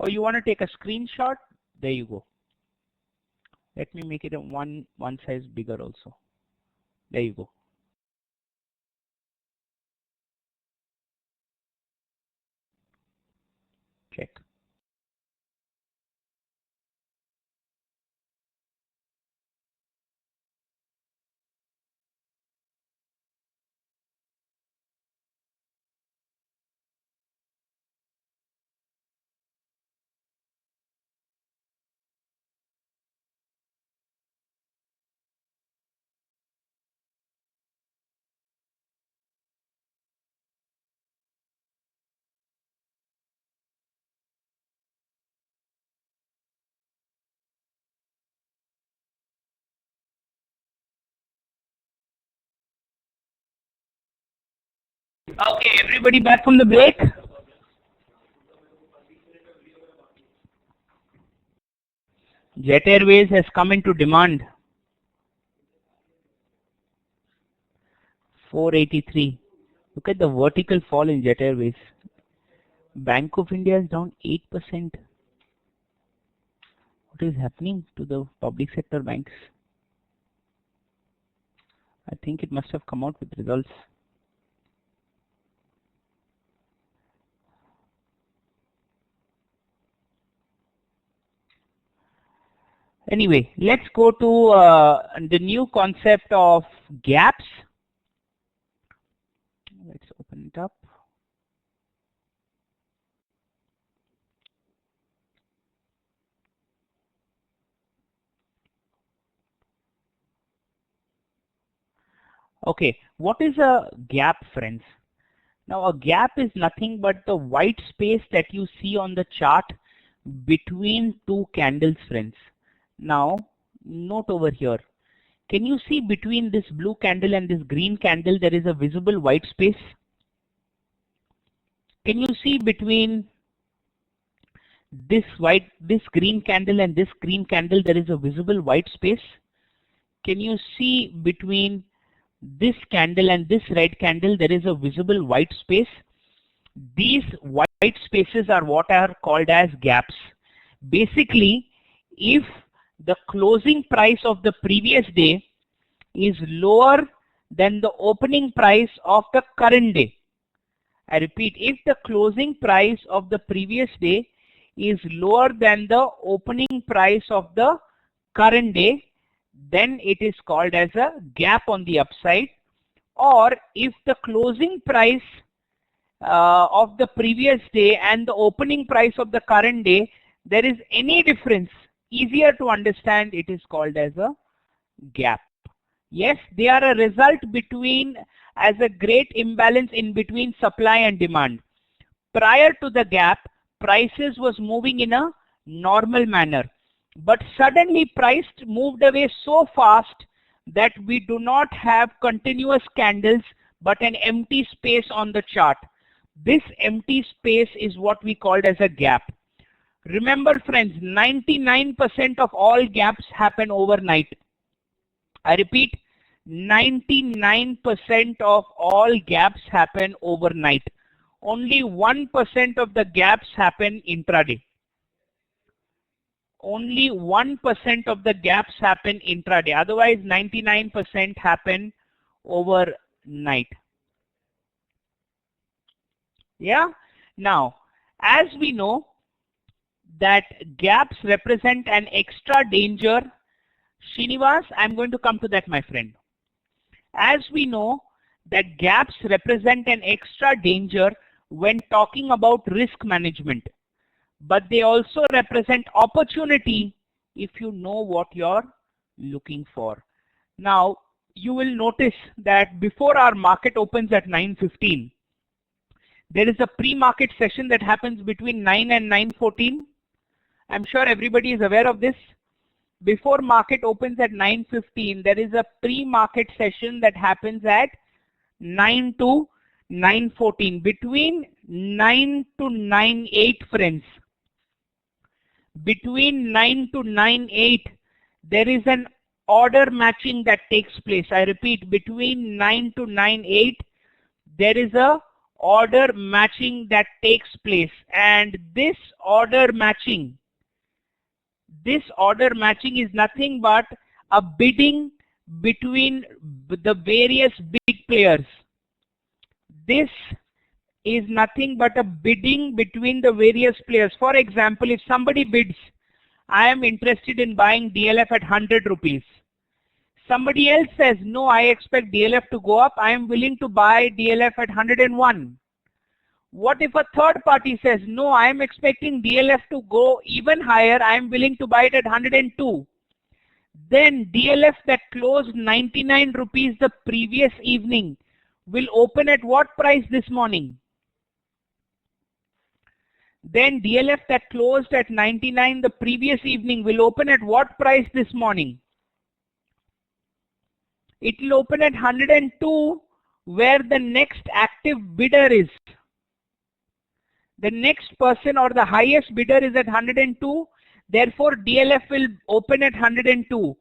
Or you want to take a screenshot? There you go. Let me make it a one size bigger also. There you go. Check. Okay, everybody back from the break? Jet Airways has come into demand. 483. Look at the vertical fall in Jet Airways. Bank of India is down 8%. What is happening to the public sector banks? I think it must have come out with results. Anyway, let's go to the new concept of gaps. Let's open it up. Okay, what is a gap, friends? Now, a gap is nothing but the white space that you see on the chart between two candles, friends. Now, note over here. Can you see between this blue candle and this green candle there is a visible white space? Can you see between this green candle and this green candle there is a visible white space? Can you see between this candle and this red candle there is a visible white space? These white spaces are what are called as gaps. Basically, if the closing price of the previous day is lower than the opening price of the current day. I repeat, if the closing price of the previous day is lower than the opening price of the current day, then it is called as a gap on the upside. Or if the closing price of the previous day and the opening price of the current day, there is any difference, easier to understand, it is called as a gap. Yes, they are a result between as a great imbalance in between supply and demand. Prior to the gap, prices was moving in a normal manner, but suddenly price moved away so fast that we do not have continuous candles but an empty space on the chart. This empty space is what we called as a gap. Remember, friends, 99% of all gaps happen overnight. I repeat, 99% of all gaps happen overnight. Only 1% of the gaps happen intraday. Only 1% of the gaps happen intraday. Otherwise, 99% happen overnight. Yeah. Now, as we know that gaps represent an extra danger. Srinivas, I'm going to come to that, my friend. As we know that gaps represent an extra danger when talking about risk management, but they also represent opportunity if you know what you're looking for. Now, you will notice that before our market opens at 9:15, there is a pre-market session that happens between 9 and 9:14. I'm sure everybody is aware of this. Before market opens at 9:15, there is a pre-market session that happens at 9 to 9:14. Between 9 to 9:08, friends, between 9 to 9:08, there is an order matching that takes place. I repeat, between 9 to 9:08, there is a order matching that takes place, and this order matching is nothing but a bidding between the various big players. This is nothing but a bidding between the various players. For example, if somebody bids, I am interested in buying DLF at 100 rupees. Somebody else says, no, I expect DLF to go up. I am willing to buy DLF at 101. What if a third party says, no, I am expecting DLF to go even higher. I am willing to buy it at 102. Then DLF that closed 99 rupees the previous evening will open at what price this morning? Then DLF that closed at 99 the previous evening will open at what price this morning? It will open at 102, where the next active bidder is. The next person or the highest bidder is at 102. Therefore, DLF will open at 102.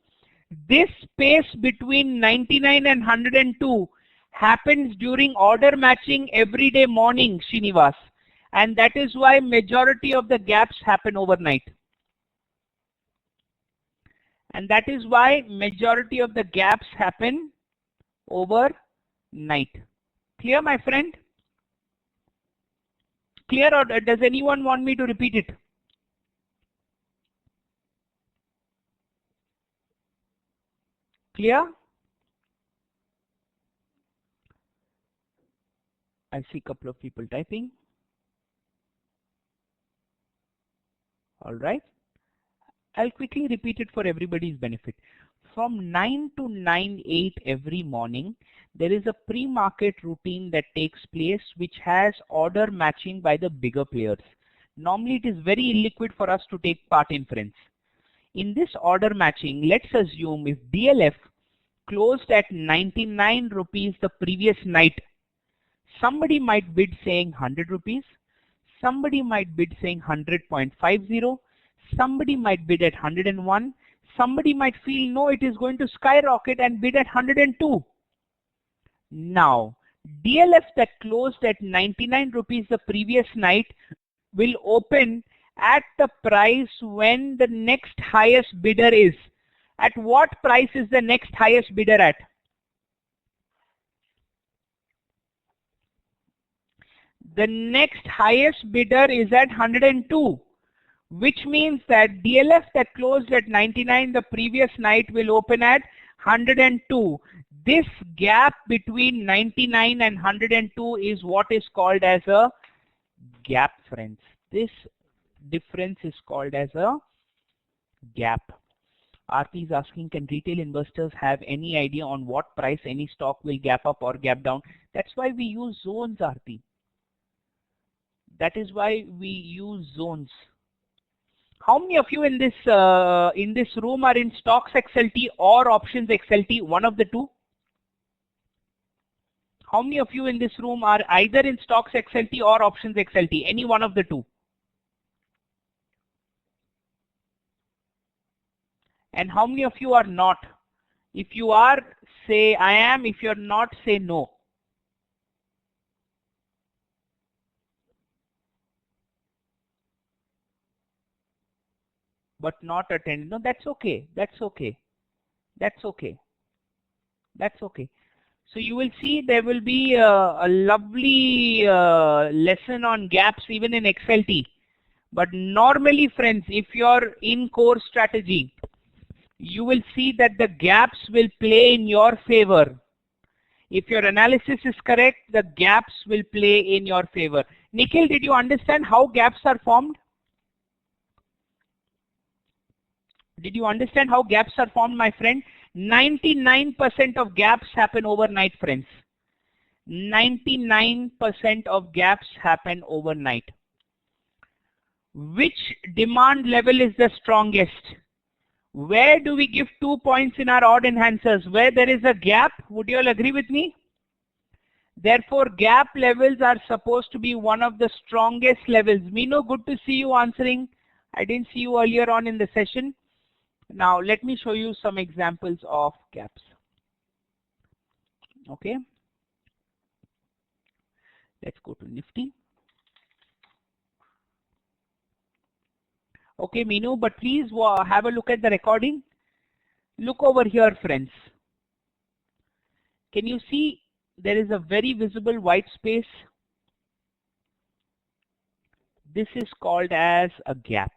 This space between 99 and 102 happens during order matching every day morning, Srinivas, and that is why majority of the gaps happen overnight. And that is why majority of the gaps happen overnight. Clear, my friend? Clear, or does anyone want me to repeat it? Clear? I see a couple of people typing. All right. I'll quickly repeat it for everybody's benefit. From 9 to 9:08 every morning, there is a pre-market routine that takes place which has order matching by the bigger players. Normally it is very illiquid for us to take part in, friends. In this order matching, let's assume if DLF closed at 99 rupees the previous night, somebody might bid saying 100 rupees, somebody might bid saying 100.50, somebody might bid at 101, somebody might feel no, it is going to skyrocket and bid at 102. Now, DLF that closed at 99 rupees the previous night will open at the price when the next highest bidder is. At what price is the next highest bidder at? The next highest bidder is at 102, which means that DLF that closed at 99 the previous night will open at 102. This gap between 99 and 102 is what is called as a gap, friends. This difference is called as a gap. Aarti is asking, can retail investors have any idea on what price any stock will gap up or gap down? That's why we use zones, Aarti. That is why we use zones. How many of you in this room are in stocks XLT or options XLT? One of the two. How many of you in this room are either in stocks XLT or options XLT? Any one of the two. And how many of you are not? If you are, say I am. If you're not, say no. But not attend. No, that's okay. That's okay. That's okay. That's okay. So you will see there will be a lovely lesson on gaps even in XLT. But normally, friends, if you're in core strategy, you will see that the gaps will play in your favor. If your analysis is correct, the gaps will play in your favor. Nikhil, did you understand how gaps are formed? Did you understand how gaps are formed, my friend? 99% of gaps happen overnight, friends. 99% of gaps happen overnight. Which demand level is the strongest? Where do we give 2 points in our odd enhancers? Where there is a gap. Would you all agree with me? Therefore, gap levels are supposed to be one of the strongest levels. Mino, good to see you answering. I didn't see you earlier on in the session. Now, let me show you some examples of gaps. Okay. Let's go to Nifty. Okay, Minu, but please have a look at the recording. Look over here, friends. Can you see there is a very visible white space? This is called as a gap.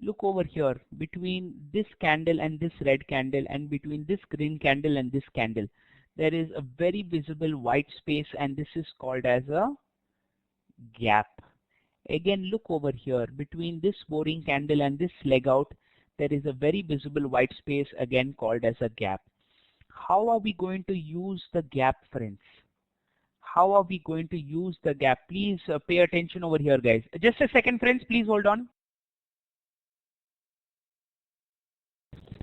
Look over here between this candle and this red candle, and between this green candle and this candle. There is a very visible white space, and this is called as a gap. Again, look over here between this boring candle and this leg out. There is a very visible white space, again called as a gap. How are we going to use the gap, friends? How are we going to use the gap? Please pay attention over here, guys. Just a second, friends. Please hold on.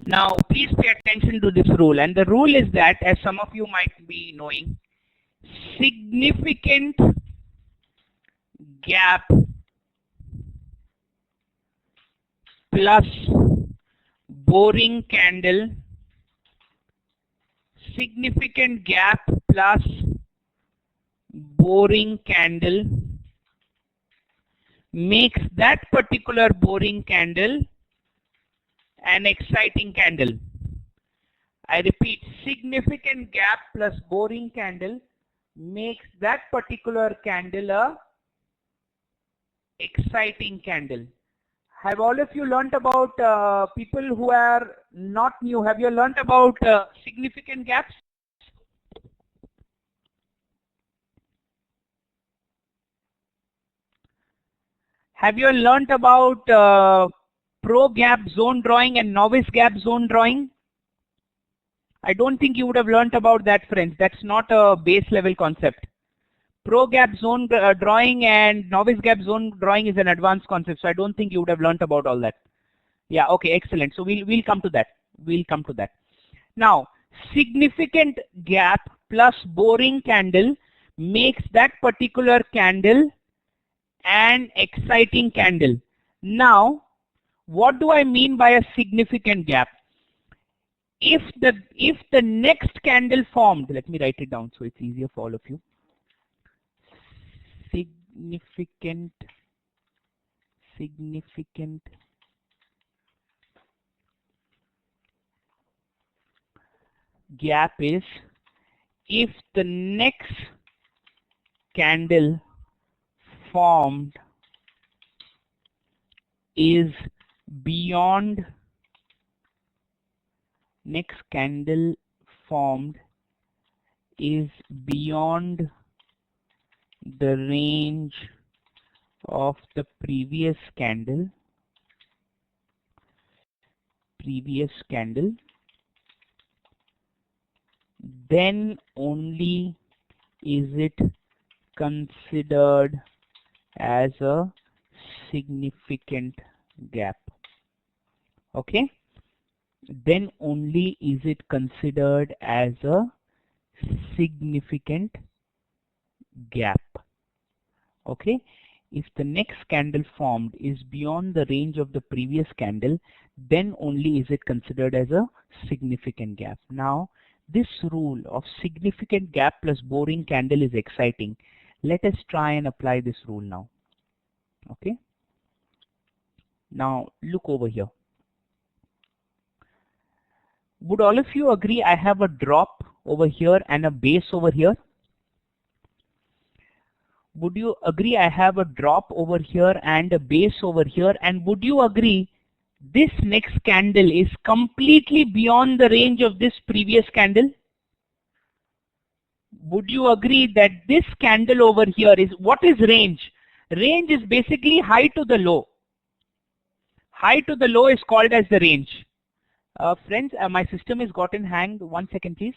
Now, please pay attention to this rule. And the rule is that, as some of you might be knowing, significant gap plus boring candle, significant gap plus boring candle makes that particular boring candle an exciting candle. I repeat, significant gap plus boring candle makes that particular candle a exciting candle. Have all of you learnt about people who are not new? Have you learnt about significant gaps? Have you learnt about pro gap zone drawing and novice gap zone drawing? I don't think you would have learnt about that, friends. That's not a base level concept. Pro gap zone drawing and novice gap zone drawing is an advanced concept, so I don't think you would have learnt about all that. Yeah, okay, excellent. So we'll come to that. We'll come to that. Now, significant gap plus boring candle makes that particular candle an exciting candle. Now, what do I mean by a significant gap? If the next candle formed, let me write it down so it's easier for all of you. Significant gap is if the next candle formed is beyond the range of the previous candle, then only is it considered as a significant gap. Okay, then only is it considered as a significant gap. Okay, if the next candle formed is beyond the range of the previous candle, then only is it considered as a significant gap. Now, this rule of significant gap plus boring candle is exciting. Let us try and apply this rule now. Okay, now look over here. Would all of you agree I have a drop over here and a base over here? Would you agree I have a drop over here and a base over here? And would you agree this next candle is completely beyond the range of this previous candle? Would you agree that this candle over here is, what is range? Range is basically high to the low. High to the low is called as the range. Friends, my system is gotten hanged. 1 second, please.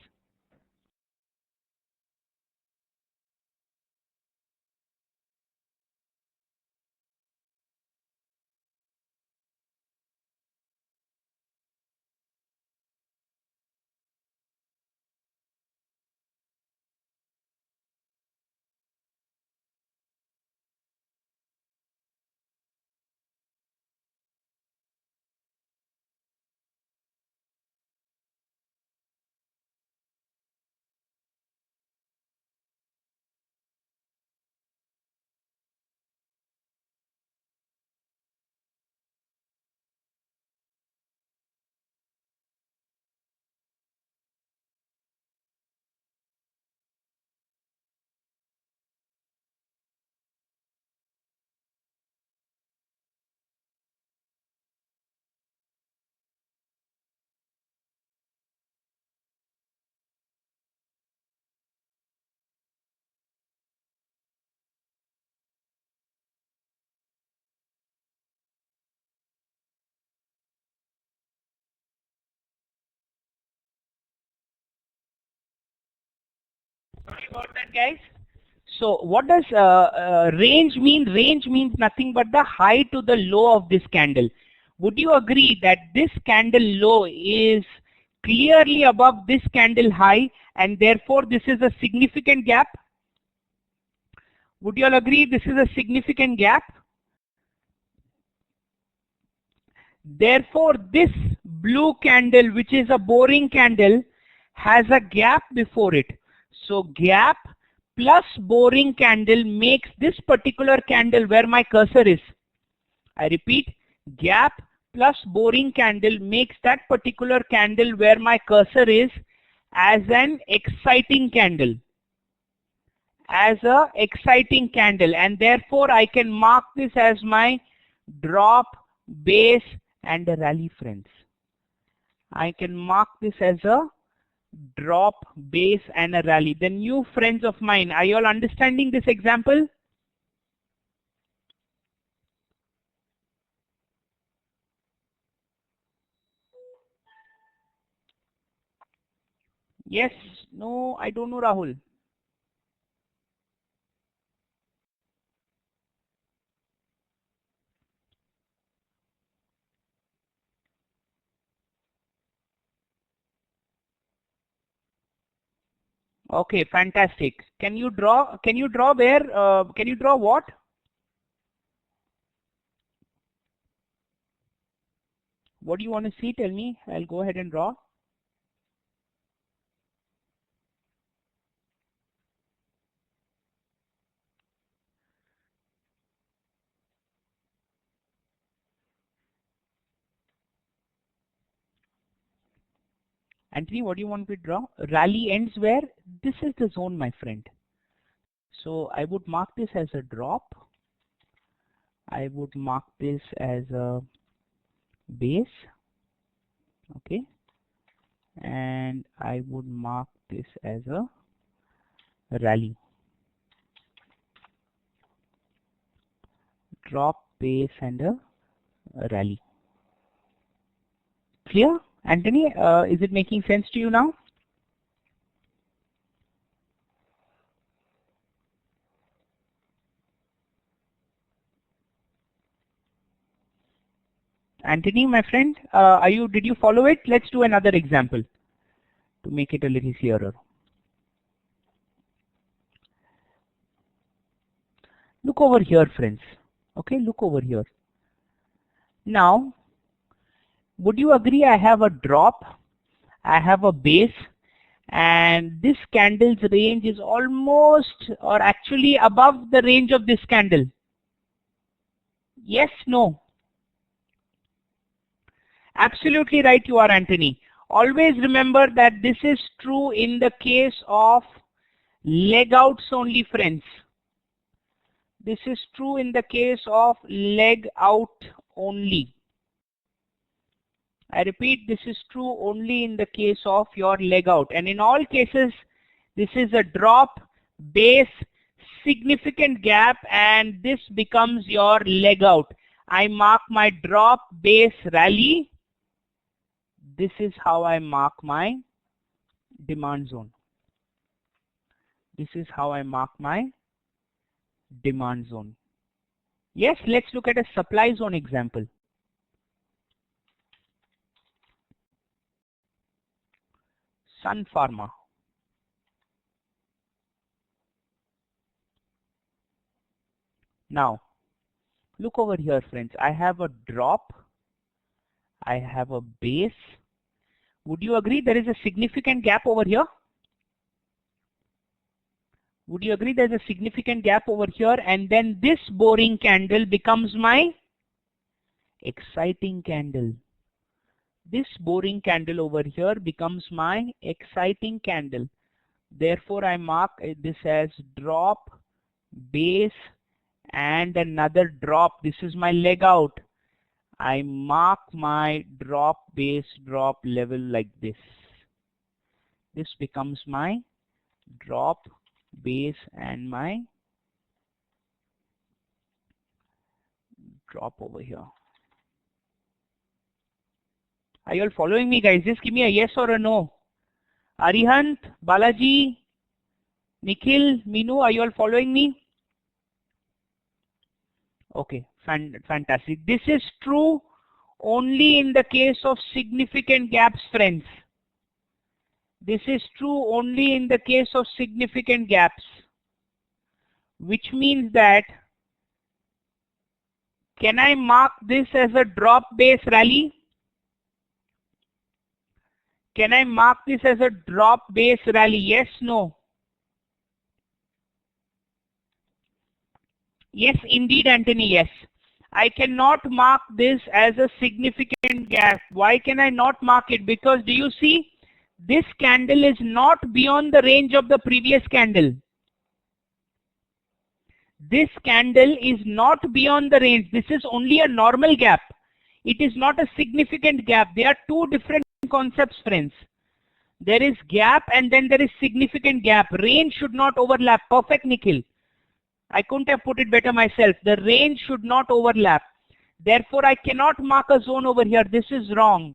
Sorry about that, guys. So what does range mean? Range means nothing but the high to the low of this candle. Would you agree that this candle low is clearly above this candle high and therefore this is a significant gap? Would you all agree this is a significant gap? Therefore, this blue candle, which is a boring candle, has a gap before it. So gap plus boring candle makes this particular candle where my cursor is. I repeat, gap plus boring candle makes that particular candle where my cursor is as an exciting candle. As a exciting candle, and therefore I can mark this as my drop, base and a rally, friends. I can mark this as a drop, base and a rally. The new friends of mine, are you all understanding this example? Yes, no, I don't know, Rahul. Okay, fantastic. Can you draw where? Can you draw what? What do you want to see? Tell me. I'll go ahead and draw. Anthony, what do you want me to draw? Rally ends where? This is the zone, my friend. So I would mark this as a drop. I would mark this as a base. Okay. And I would mark this as a rally. Drop, base and a rally. Clear? Anthony, is it making sense to you now? Anthony, my friend, did you follow it? Let's do another example to make it a little clearer. Look over here, friends. Okay, look over here. Now, would you agree I have a drop, I have a base, and this candle's range is almost or actually above the range of this candle? Yes, no? Absolutely right you are, Anthony. Always remember that this is true in the case of leg outs only, friends. This is true in the case of leg out only. I repeat, this is true only in the case of your leg out. And in all cases, this is a drop, base, significant gap, and this becomes your leg out. I mark my drop, base, rally. This is how I mark my demand zone. This is how I mark my demand zone. Yes, let's look at a supply zone example. Sun Pharma. Now, look over here, friends. I have a drop. I have a base. Would you agree there is a significant gap over here? Would you agree there's a significant gap over here? And then this boring candle becomes my exciting candle. This boring candle over here becomes my exciting candle. Therefore, I mark this as drop, base, and another drop. This is my leg out. I mark my drop, base, drop level like this. This becomes my drop, base, and my drop over here. Are you all following me, guys? Just give me a yes or a no. Arihant, Balaji, Nikhil, Minu, are you all following me? Okay, fantastic. This is true only in the case of significant gaps, friends. This is true only in the case of significant gaps, which means that can I mark this as a drop base rally? Can I mark this as a drop base rally? Yes, no? Yes, indeed, Anthony, yes. I cannot mark this as a significant gap. Why can I not mark it? Because do you see, this candle is not beyond the range of the previous candle. This candle is not beyond the range. This is only a normal gap. It is not a significant gap. They are two different concepts, friends. There is gap and then there is significant gap. Range should not overlap. Perfect, Nikhil. I couldn't have put it better myself. The range should not overlap. Therefore, I cannot mark a zone over here. This is wrong.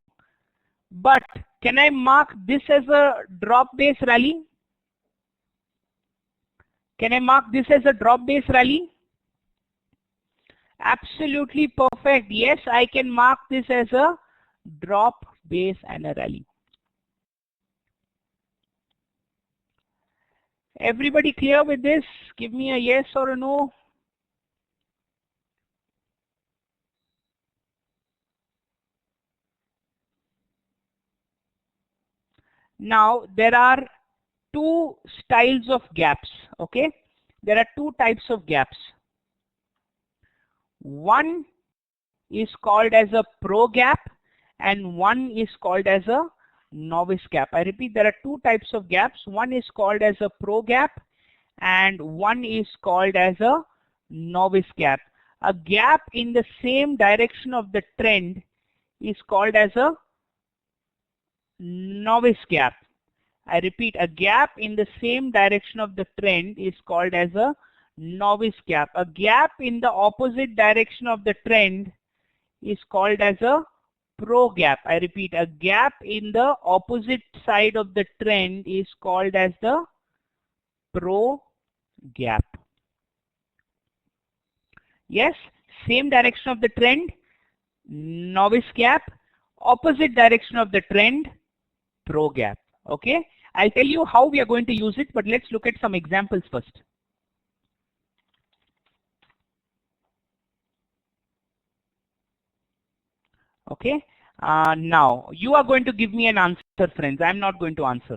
But can I mark this as a drop base rally? Can I mark this as a drop base rally? Absolutely perfect. Yes, I can mark this as a drop base and a rally. Everybody clear with this? Give me a yes or a no. Now, there are two styles of gaps, okay? There are two types of gaps. One is called as a pro gap and one is called as a novice gap. I repeat, there are two types of gaps. One is called as a pro gap and one is called as a novice gap. A gap in the same direction of the trend is called as a novice gap. I repeat, a gap in the same direction of the trend is called as a novice gap. A gap in the opposite direction of the trend is called as a pro gap. I repeat, a gap in the opposite side of the trend is called as the pro gap. Yes, same direction of the trend, novice gap, opposite direction of the trend, pro gap. Okay, I'll tell you how we are going to use it, but let's look at some examples first. Okay, now you are going to give me an answer, friends. I'm not going to answer.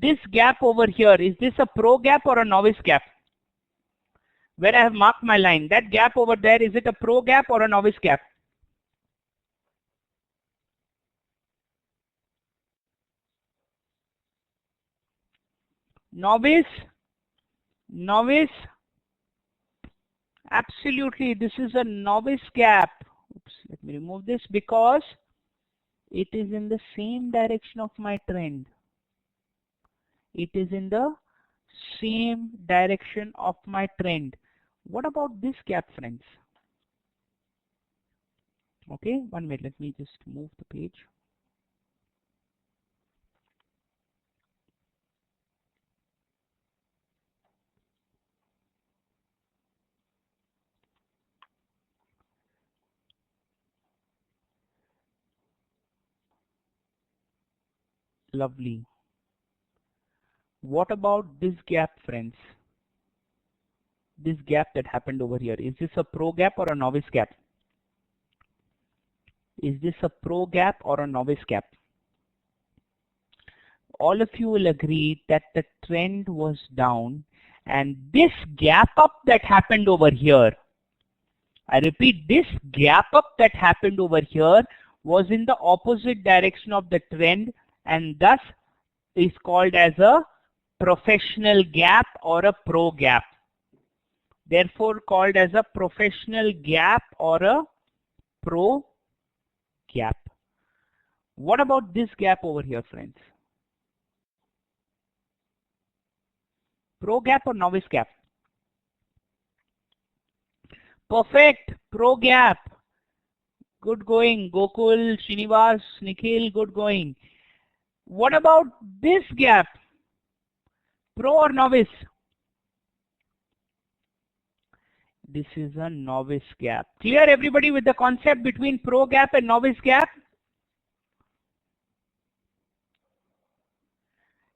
This gap over here, is this a pro gap or a novice gap? Where I have marked my line, that gap over there, is it a pro gap or a novice gap? Novice, novice, absolutely, this is a novice gap. Oops, let me remove this because it is in the same direction of my trend. It is in the same direction of my trend. What about this gap, friends? Okay, 1 minute, let me just move the page. Lovely. What about this gap, friends? This gap that happened over here, is this a pro gap or a novice gap? Is this a pro gap or a novice gap? All of you will agree that the trend was down and this gap up that happened over here, I repeat, this gap up that happened over here was in the opposite direction of the trend and thus is called as a professional gap or a pro gap. Therefore called as a professional gap or a pro gap. What about this gap over here, friends? Pro gap or novice gap? Perfect, pro gap. Good going, Gokul, Srinivas, Nikhil, good going. What about this gap? Pro or novice? This is a novice gap. Clear everybody with the concept between pro gap and novice gap?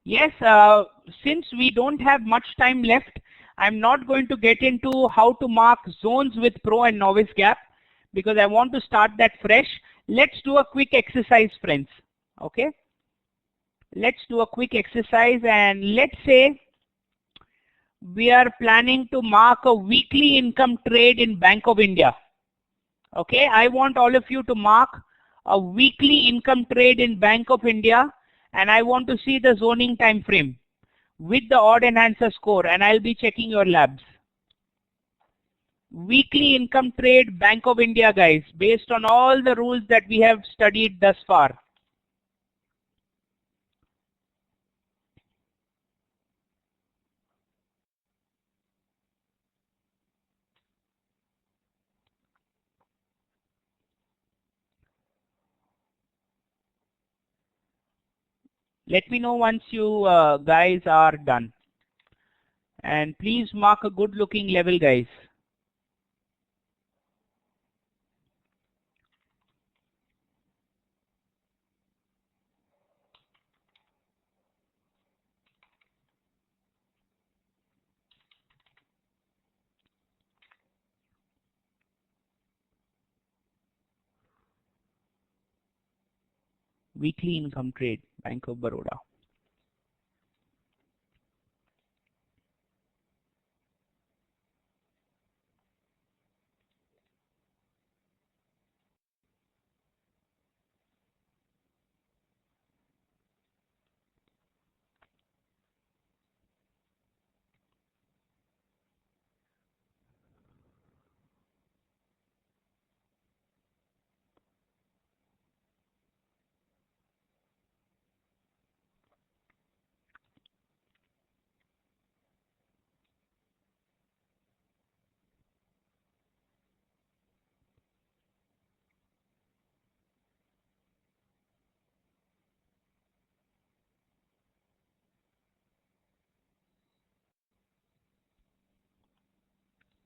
Yes, since we don't have much time left, I'm not going to get into how to mark zones with pro and novice gap because I want to start that fresh. Let's do a quick exercise, friends. Okay. Let's do a quick exercise and let's say we are planning to mark a weekly income trade in Bank of India. Okay, I want all of you to mark a weekly income trade in Bank of India, and I want to see the zoning time frame with the odd enhancer score, and I'll be checking your labs. Weekly income trade Bank of India, guys, based on all the rules that we have studied thus far. Let me know once you guys are done. And please mark a good looking level, guys. Weekly income trade, Bank of Baroda.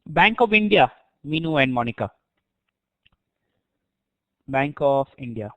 Bank of India, Minu and Monica. Bank of India.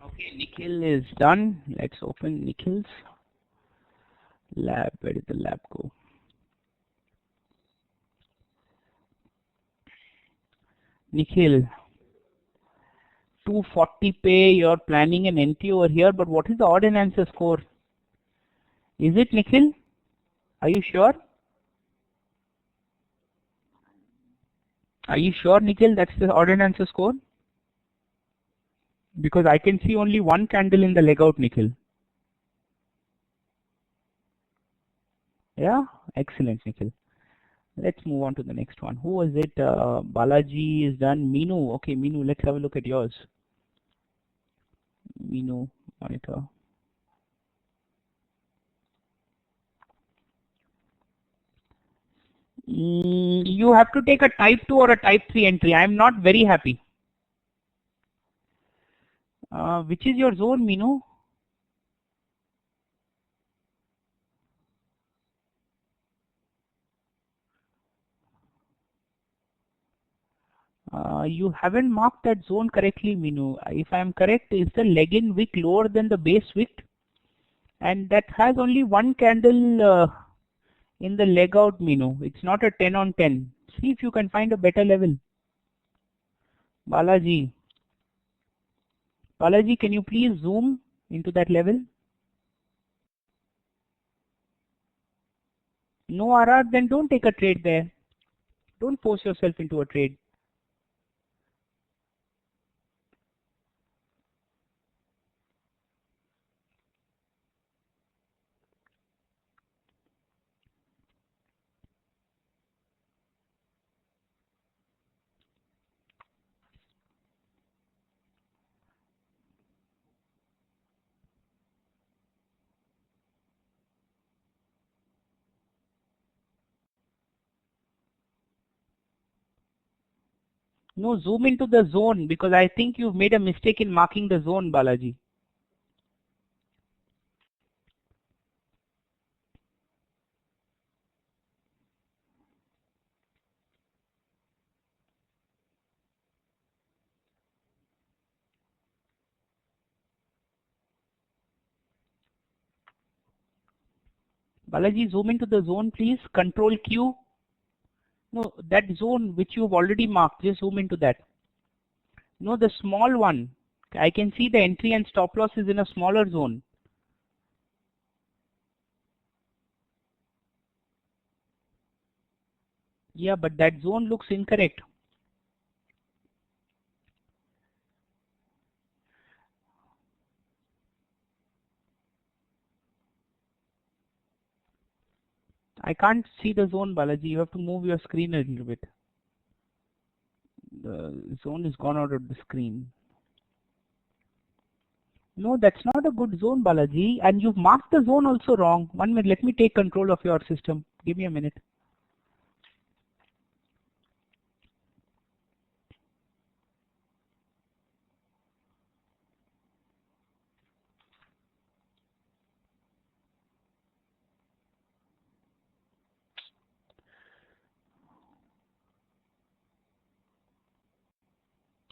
Okay, Nikhil is done. Let's open Nikhil's lab. Where did the lab go? Nikhil, 240 pay, you're planning an NT over here, but what is the odd and answer score? Is it, Nikhil? Are you sure? Are you sure, Nikhil, that's the odd and answer score? Because I can see only one candle in the leg out, Nikhil. Yeah, excellent, Nikhil. Let's move on to the next one. Who was it? Balaji is done. Meenu. Okay, Meenu, let's have a look at yours. Meenu, monitor. You have to take a type 2 or a type 3 entry. I am not very happy. Which is your zone, Meenu? You haven't marked that zone correctly, Meenu. If I am correct, is the leg-in wick lower than the base wick? And that has only one candle in the leg out, Meenu. It's not a 10 on 10. See if you can find a better level. Balaji. Balaji, can you please zoom into that level? No RR, then don't take a trade there. Don't force yourself into a trade. No, zoom into the zone because I think you've made a mistake in marking the zone, Balaji. Balaji, zoom into the zone, please. Control Q. No, that zone which you've already marked, just zoom into that. No, the small one. I can see the entry and stop loss is in a smaller zone. Yeah, but that zone looks incorrect. I can't see the zone, Balaji. You have to move your screen a little bit. The zone is gone out of the screen. No, that's not a good zone, Balaji. And you've marked the zone also wrong. 1 minute, let me take control of your system. Give me a minute.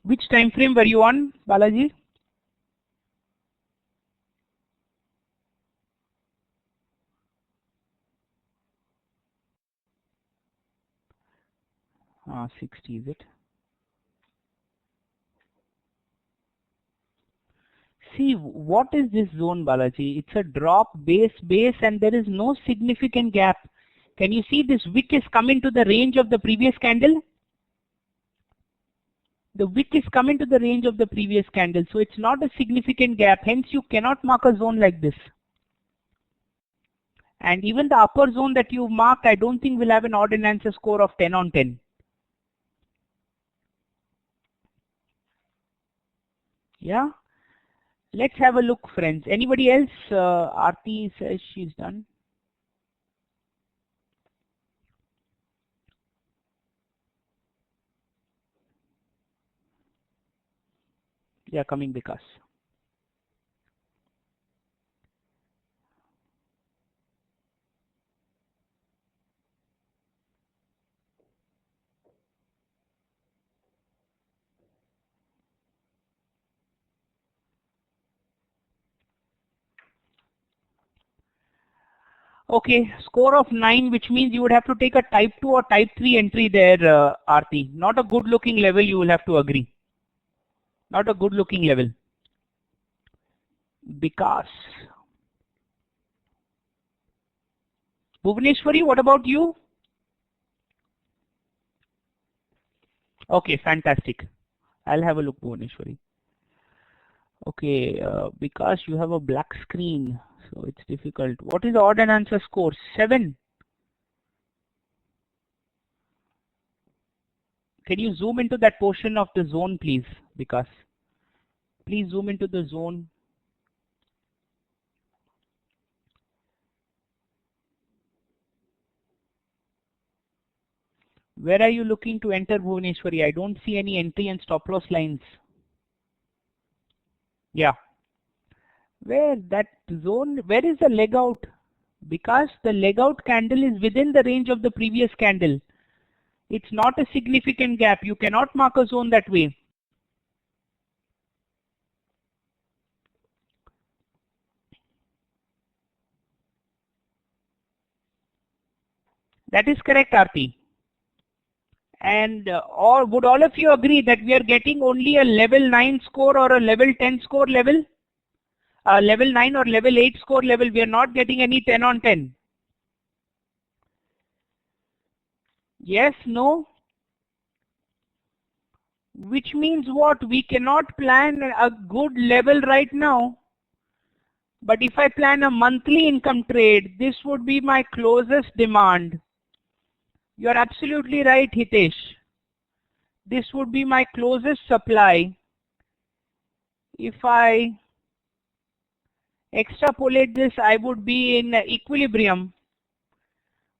Which time frame were you on, Balaji? Ah, 60 is it? See, what is this zone, Balaji? It's a drop, base, and there is no significant gap. Can you see this wick is coming to the range of the previous candle? The wick is coming to the range of the previous candle, so it's not a significant gap. Hence, you cannot mark a zone like this. And even the upper zone that you marked, I don't think will have an odd and answer score of 10 on 10. Yeah. Let's have a look, friends. Anybody else? Aarti says she's done. Yeah, coming because. Okay, score of 9, which means you would have to take a type 2 or type 3 entry there, Aarti. Not a good looking level, you will have to agree. Not a good looking level. Because. Bhuvaneshwari, what about you? Okay, fantastic. I'll have a look, Bhuvaneshwari. Okay, because you have a black screen, so it's difficult. What is the odd and answer score? 7. Can you zoom into that portion of the zone, please? Because please zoom into the zone. Where are you looking to enter, Bhuvaneshwari? I don't see any entry and stop loss lines. Yeah. Where that zone, where is the leg out? Because the leg out candle is within the range of the previous candle. It's not a significant gap. You cannot mark a zone that way. That is correct, Aarti. And or would all of you agree that we are getting only a level 9 score or a level 10 score level? Level 9 or level 8 score level, we are not getting any 10 on 10. Yes, no? Which means what? We cannot plan a good level right now. But if I plan a monthly income trade, this would be my closest demand. You are absolutely right, Hitesh. This would be my closest supply. If I extrapolate this, I would be in equilibrium.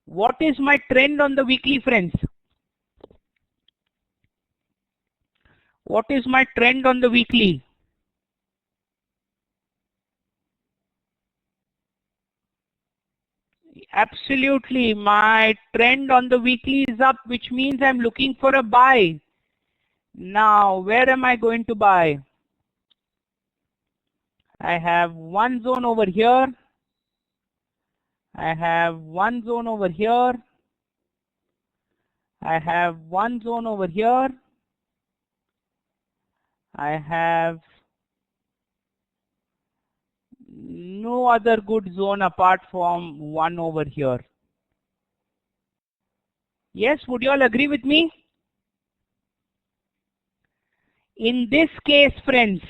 What is my trend on the weekly, friends? What is my trend on the weekly? Absolutely, my trend on the weekly is up, which means I'm looking for a buy. Now, where am I going to buy? I have one zone over here. I have one zone over here. I have one zone over here. I have no other good zone apart from one over here. Yes, would you all agree with me? In this case, friends,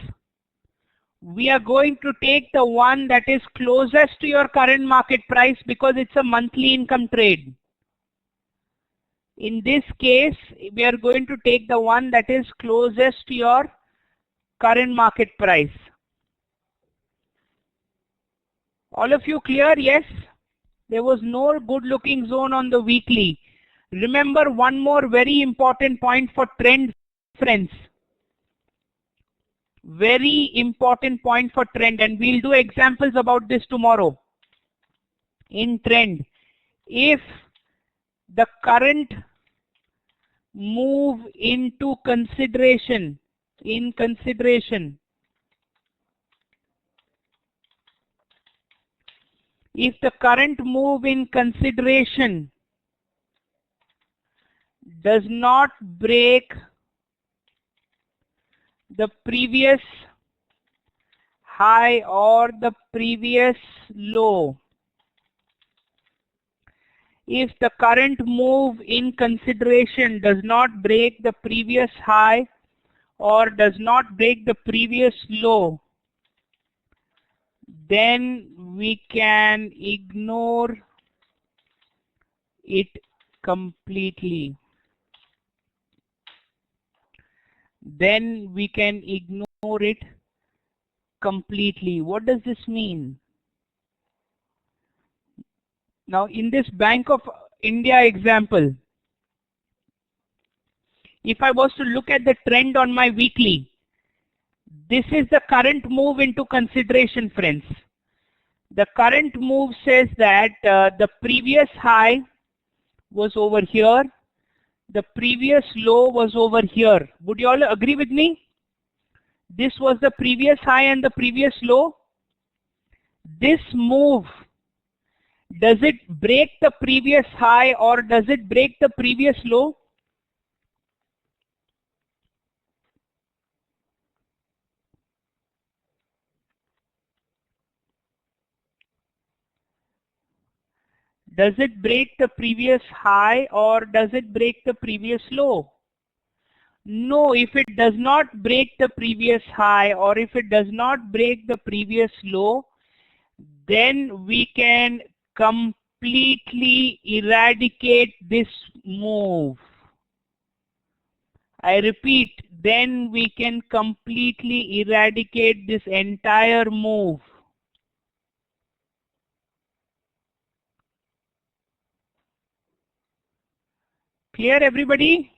we are going to take the one that is closest to your current market price because it's a monthly income trade. In this case, we are going to take the one that is closest to your current market price. All of you clear? Yes? There was no good looking zone on the weekly. Remember one more very important point for trend, friends. Very important point for trend, and we'll do examples about this tomorrow. In trend, if the current move into consideration, if the current move in consideration does not break the previous high or the previous low, if the current move in consideration does not break the previous high or does not break the previous low, then we can ignore it completely. Then we can ignore it completely. What does this mean? Now, in this Bank of India example, if I was to look at the trend on my weekly, this is the current move into consideration, friends. The current move says that the previous high was over here, the previous low was over here. Would you all agree with me? This was the previous high and the previous low. This move, does it break the previous high or does it break the previous low? Does it break the previous high or does it break the previous low? No, if it does not break the previous high or if it does not break the previous low, then we can completely eradicate this move. I repeat, then we can completely eradicate this entire move. Clear, everybody?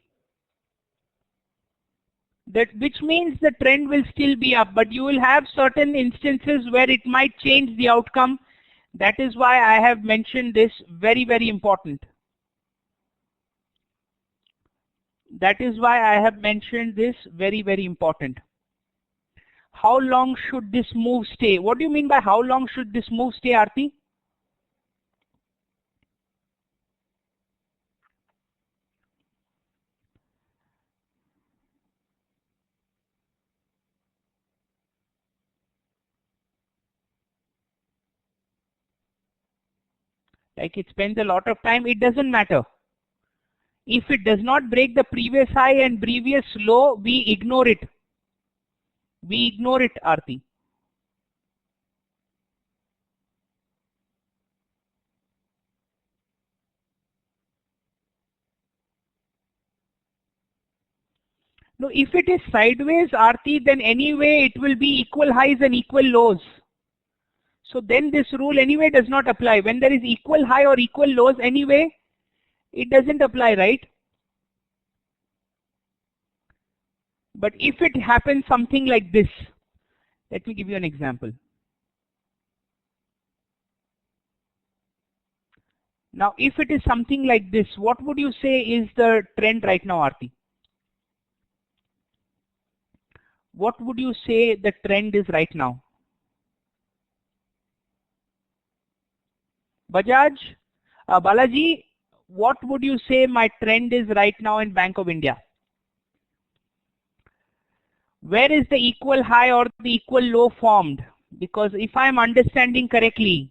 That which means the trend will still be up, but you will have certain instances where it might change the outcome. That is why I have mentioned this, very, very important. That is why I have mentioned this, very, very important. How long should this move stay? What do you mean by how long should this move stay, Aarti? Like it spends a lot of time, it doesn't matter. If it does not break the previous high and previous low, we ignore it. We ignore it, Aarti. No, if it is sideways, Aarti, then anyway it will be equal highs and equal lows. So then this rule anyway does not apply. When there is equal high or equal lows anyway, it doesn't apply, right? But if it happens something like this, let me give you an example. Now, if it is something like this, what would you say is the trend right now, Aarti? What would you say the trend is right now? Bajaj, Balaji, what would you say my trend is right now in Bank of India? Where is the equal high or the equal low formed? Because if I am understanding correctly,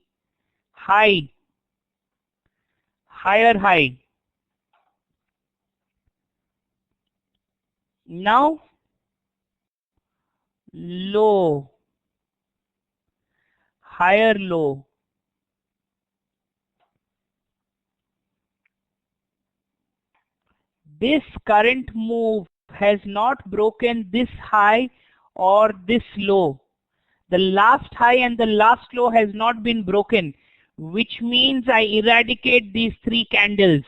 high, higher high. Now, low, higher low. This current move has not broken this high or this low. The last high and the last low has not been broken, which means I eradicate these three candles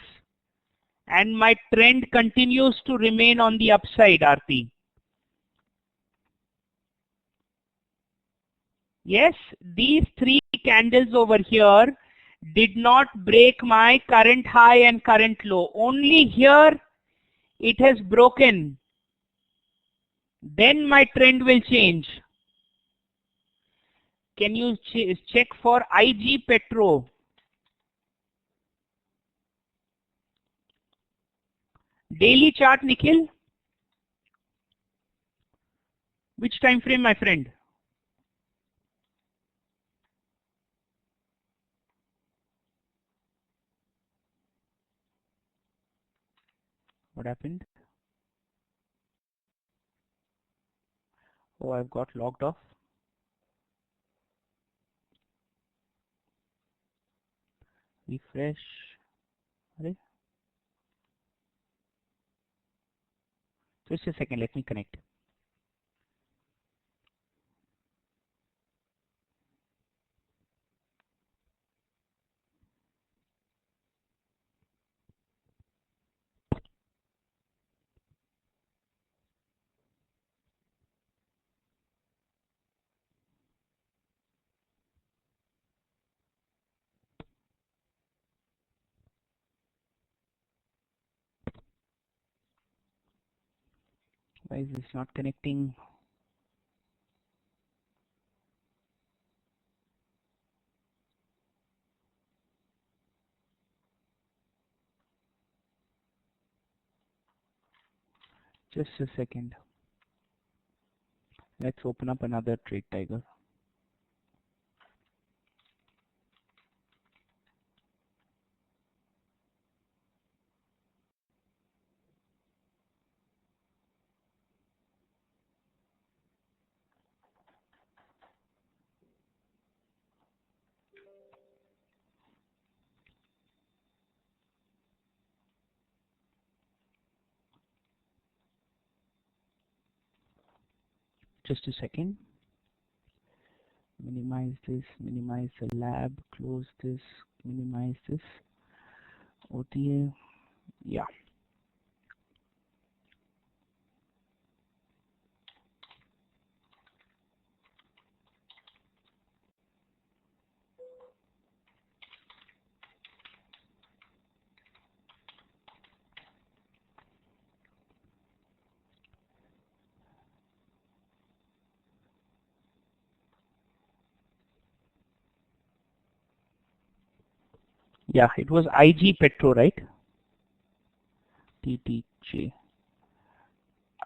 and my trend continues to remain on the upside, Aarti. Yes, these three candles over here did not break my current high and current low. Only here it has broken. Then my trend will change. Can you check for IG Petro? Daily chart, Nikhil? Which time frame, my friend? What happened? Oh, I've got logged off. Refresh. Just a second, let me connect. Why is this not connecting? Just a second. Let's open up another Trade Tiger. Just a second. Minimize this, minimize the lab, close this, minimize this. OTA, yeah. Yeah, it was IG Petro, right? TTJ,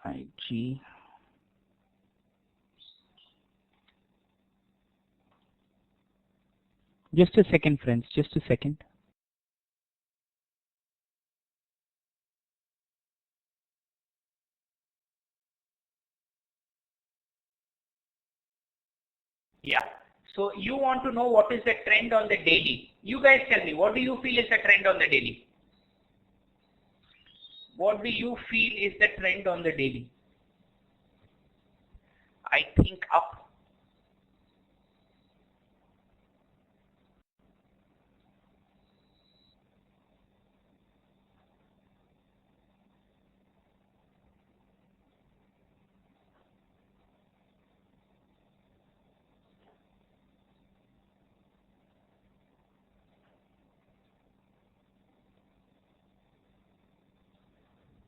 IG. Just a second, friends, just a second. Yeah. So you want to know what is the trend on the daily. You guys tell me, what do you feel is the trend on the daily? What do you feel is the trend on the daily? I think up.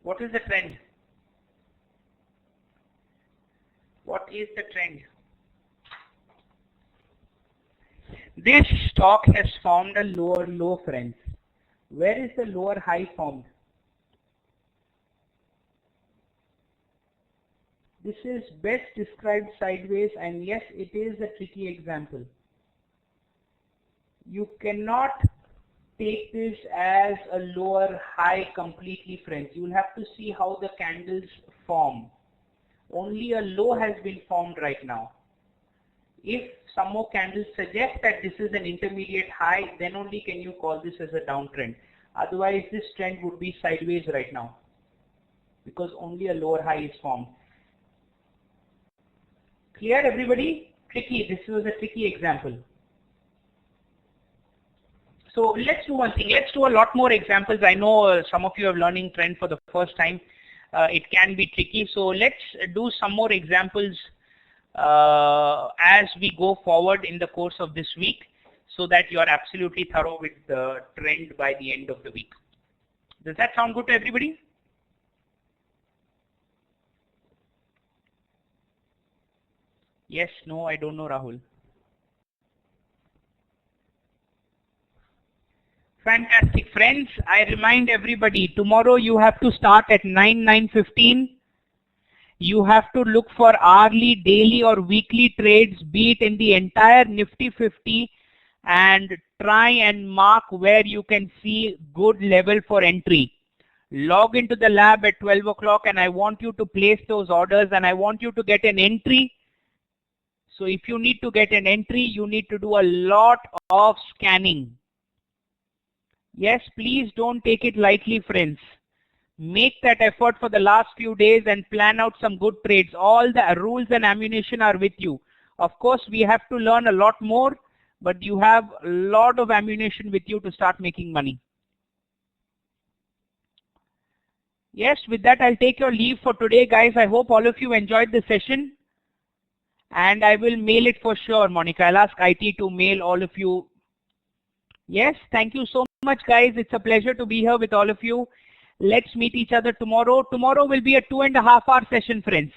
What is the trend? What is the trend? This stock has formed a lower low, friends. Where is the lower high formed? This is best described sideways, and yes, it is a tricky example. You cannot take this as a lower high completely, friends. You will have to see how the candles form. Only a low has been formed right now. If some more candles suggest that this is an intermediate high, then only can you call this as a downtrend. Otherwise, this trend would be sideways right now because only a lower high is formed. Clear, everybody? Tricky. This was a tricky example. So let's do one thing. Let's do a lot more examples. I know some of you are learning trend for the first time. It can be tricky. So let's do some more examples as we go forward in the course of this week, so that you are absolutely thorough with the trend by the end of the week. Does that sound good to everybody? Yes, no, I don't know, Rahul. Fantastic. Friends, I remind everybody, tomorrow you have to start at 9:15. You have to look for hourly, daily or weekly trades, be it in the entire Nifty 50, and try and mark where you can see good level for entry. Log into the lab at 12 o'clock and I want you to place those orders and I want you to get an entry. So if you need to get an entry, you need to do a lot of scanning. Yes, please don't take it lightly, friends. Make that effort for the last few days and plan out some good trades. All the rules and ammunition are with you. Of course, we have to learn a lot more, but you have a lot of ammunition with you to start making money. Yes, with that, I'll take your leave for today, guys. I hope all of you enjoyed the session. And I will mail it for sure, Monica. I'll ask IT to mail all of you. Yes, thank you so much, guys. It's a pleasure to be here with all of you. Let's meet each other tomorrow. Tomorrow will be a 2.5 hour session, friends.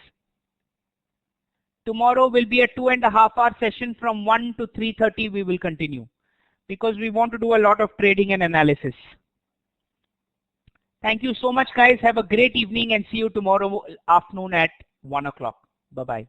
Tomorrow will be a 2.5 hour session from 1 to 3:30. We will continue because we want to do a lot of trading and analysis. Thank you so much, guys. Have a great evening and see you tomorrow afternoon at 1 o'clock. Bye-bye.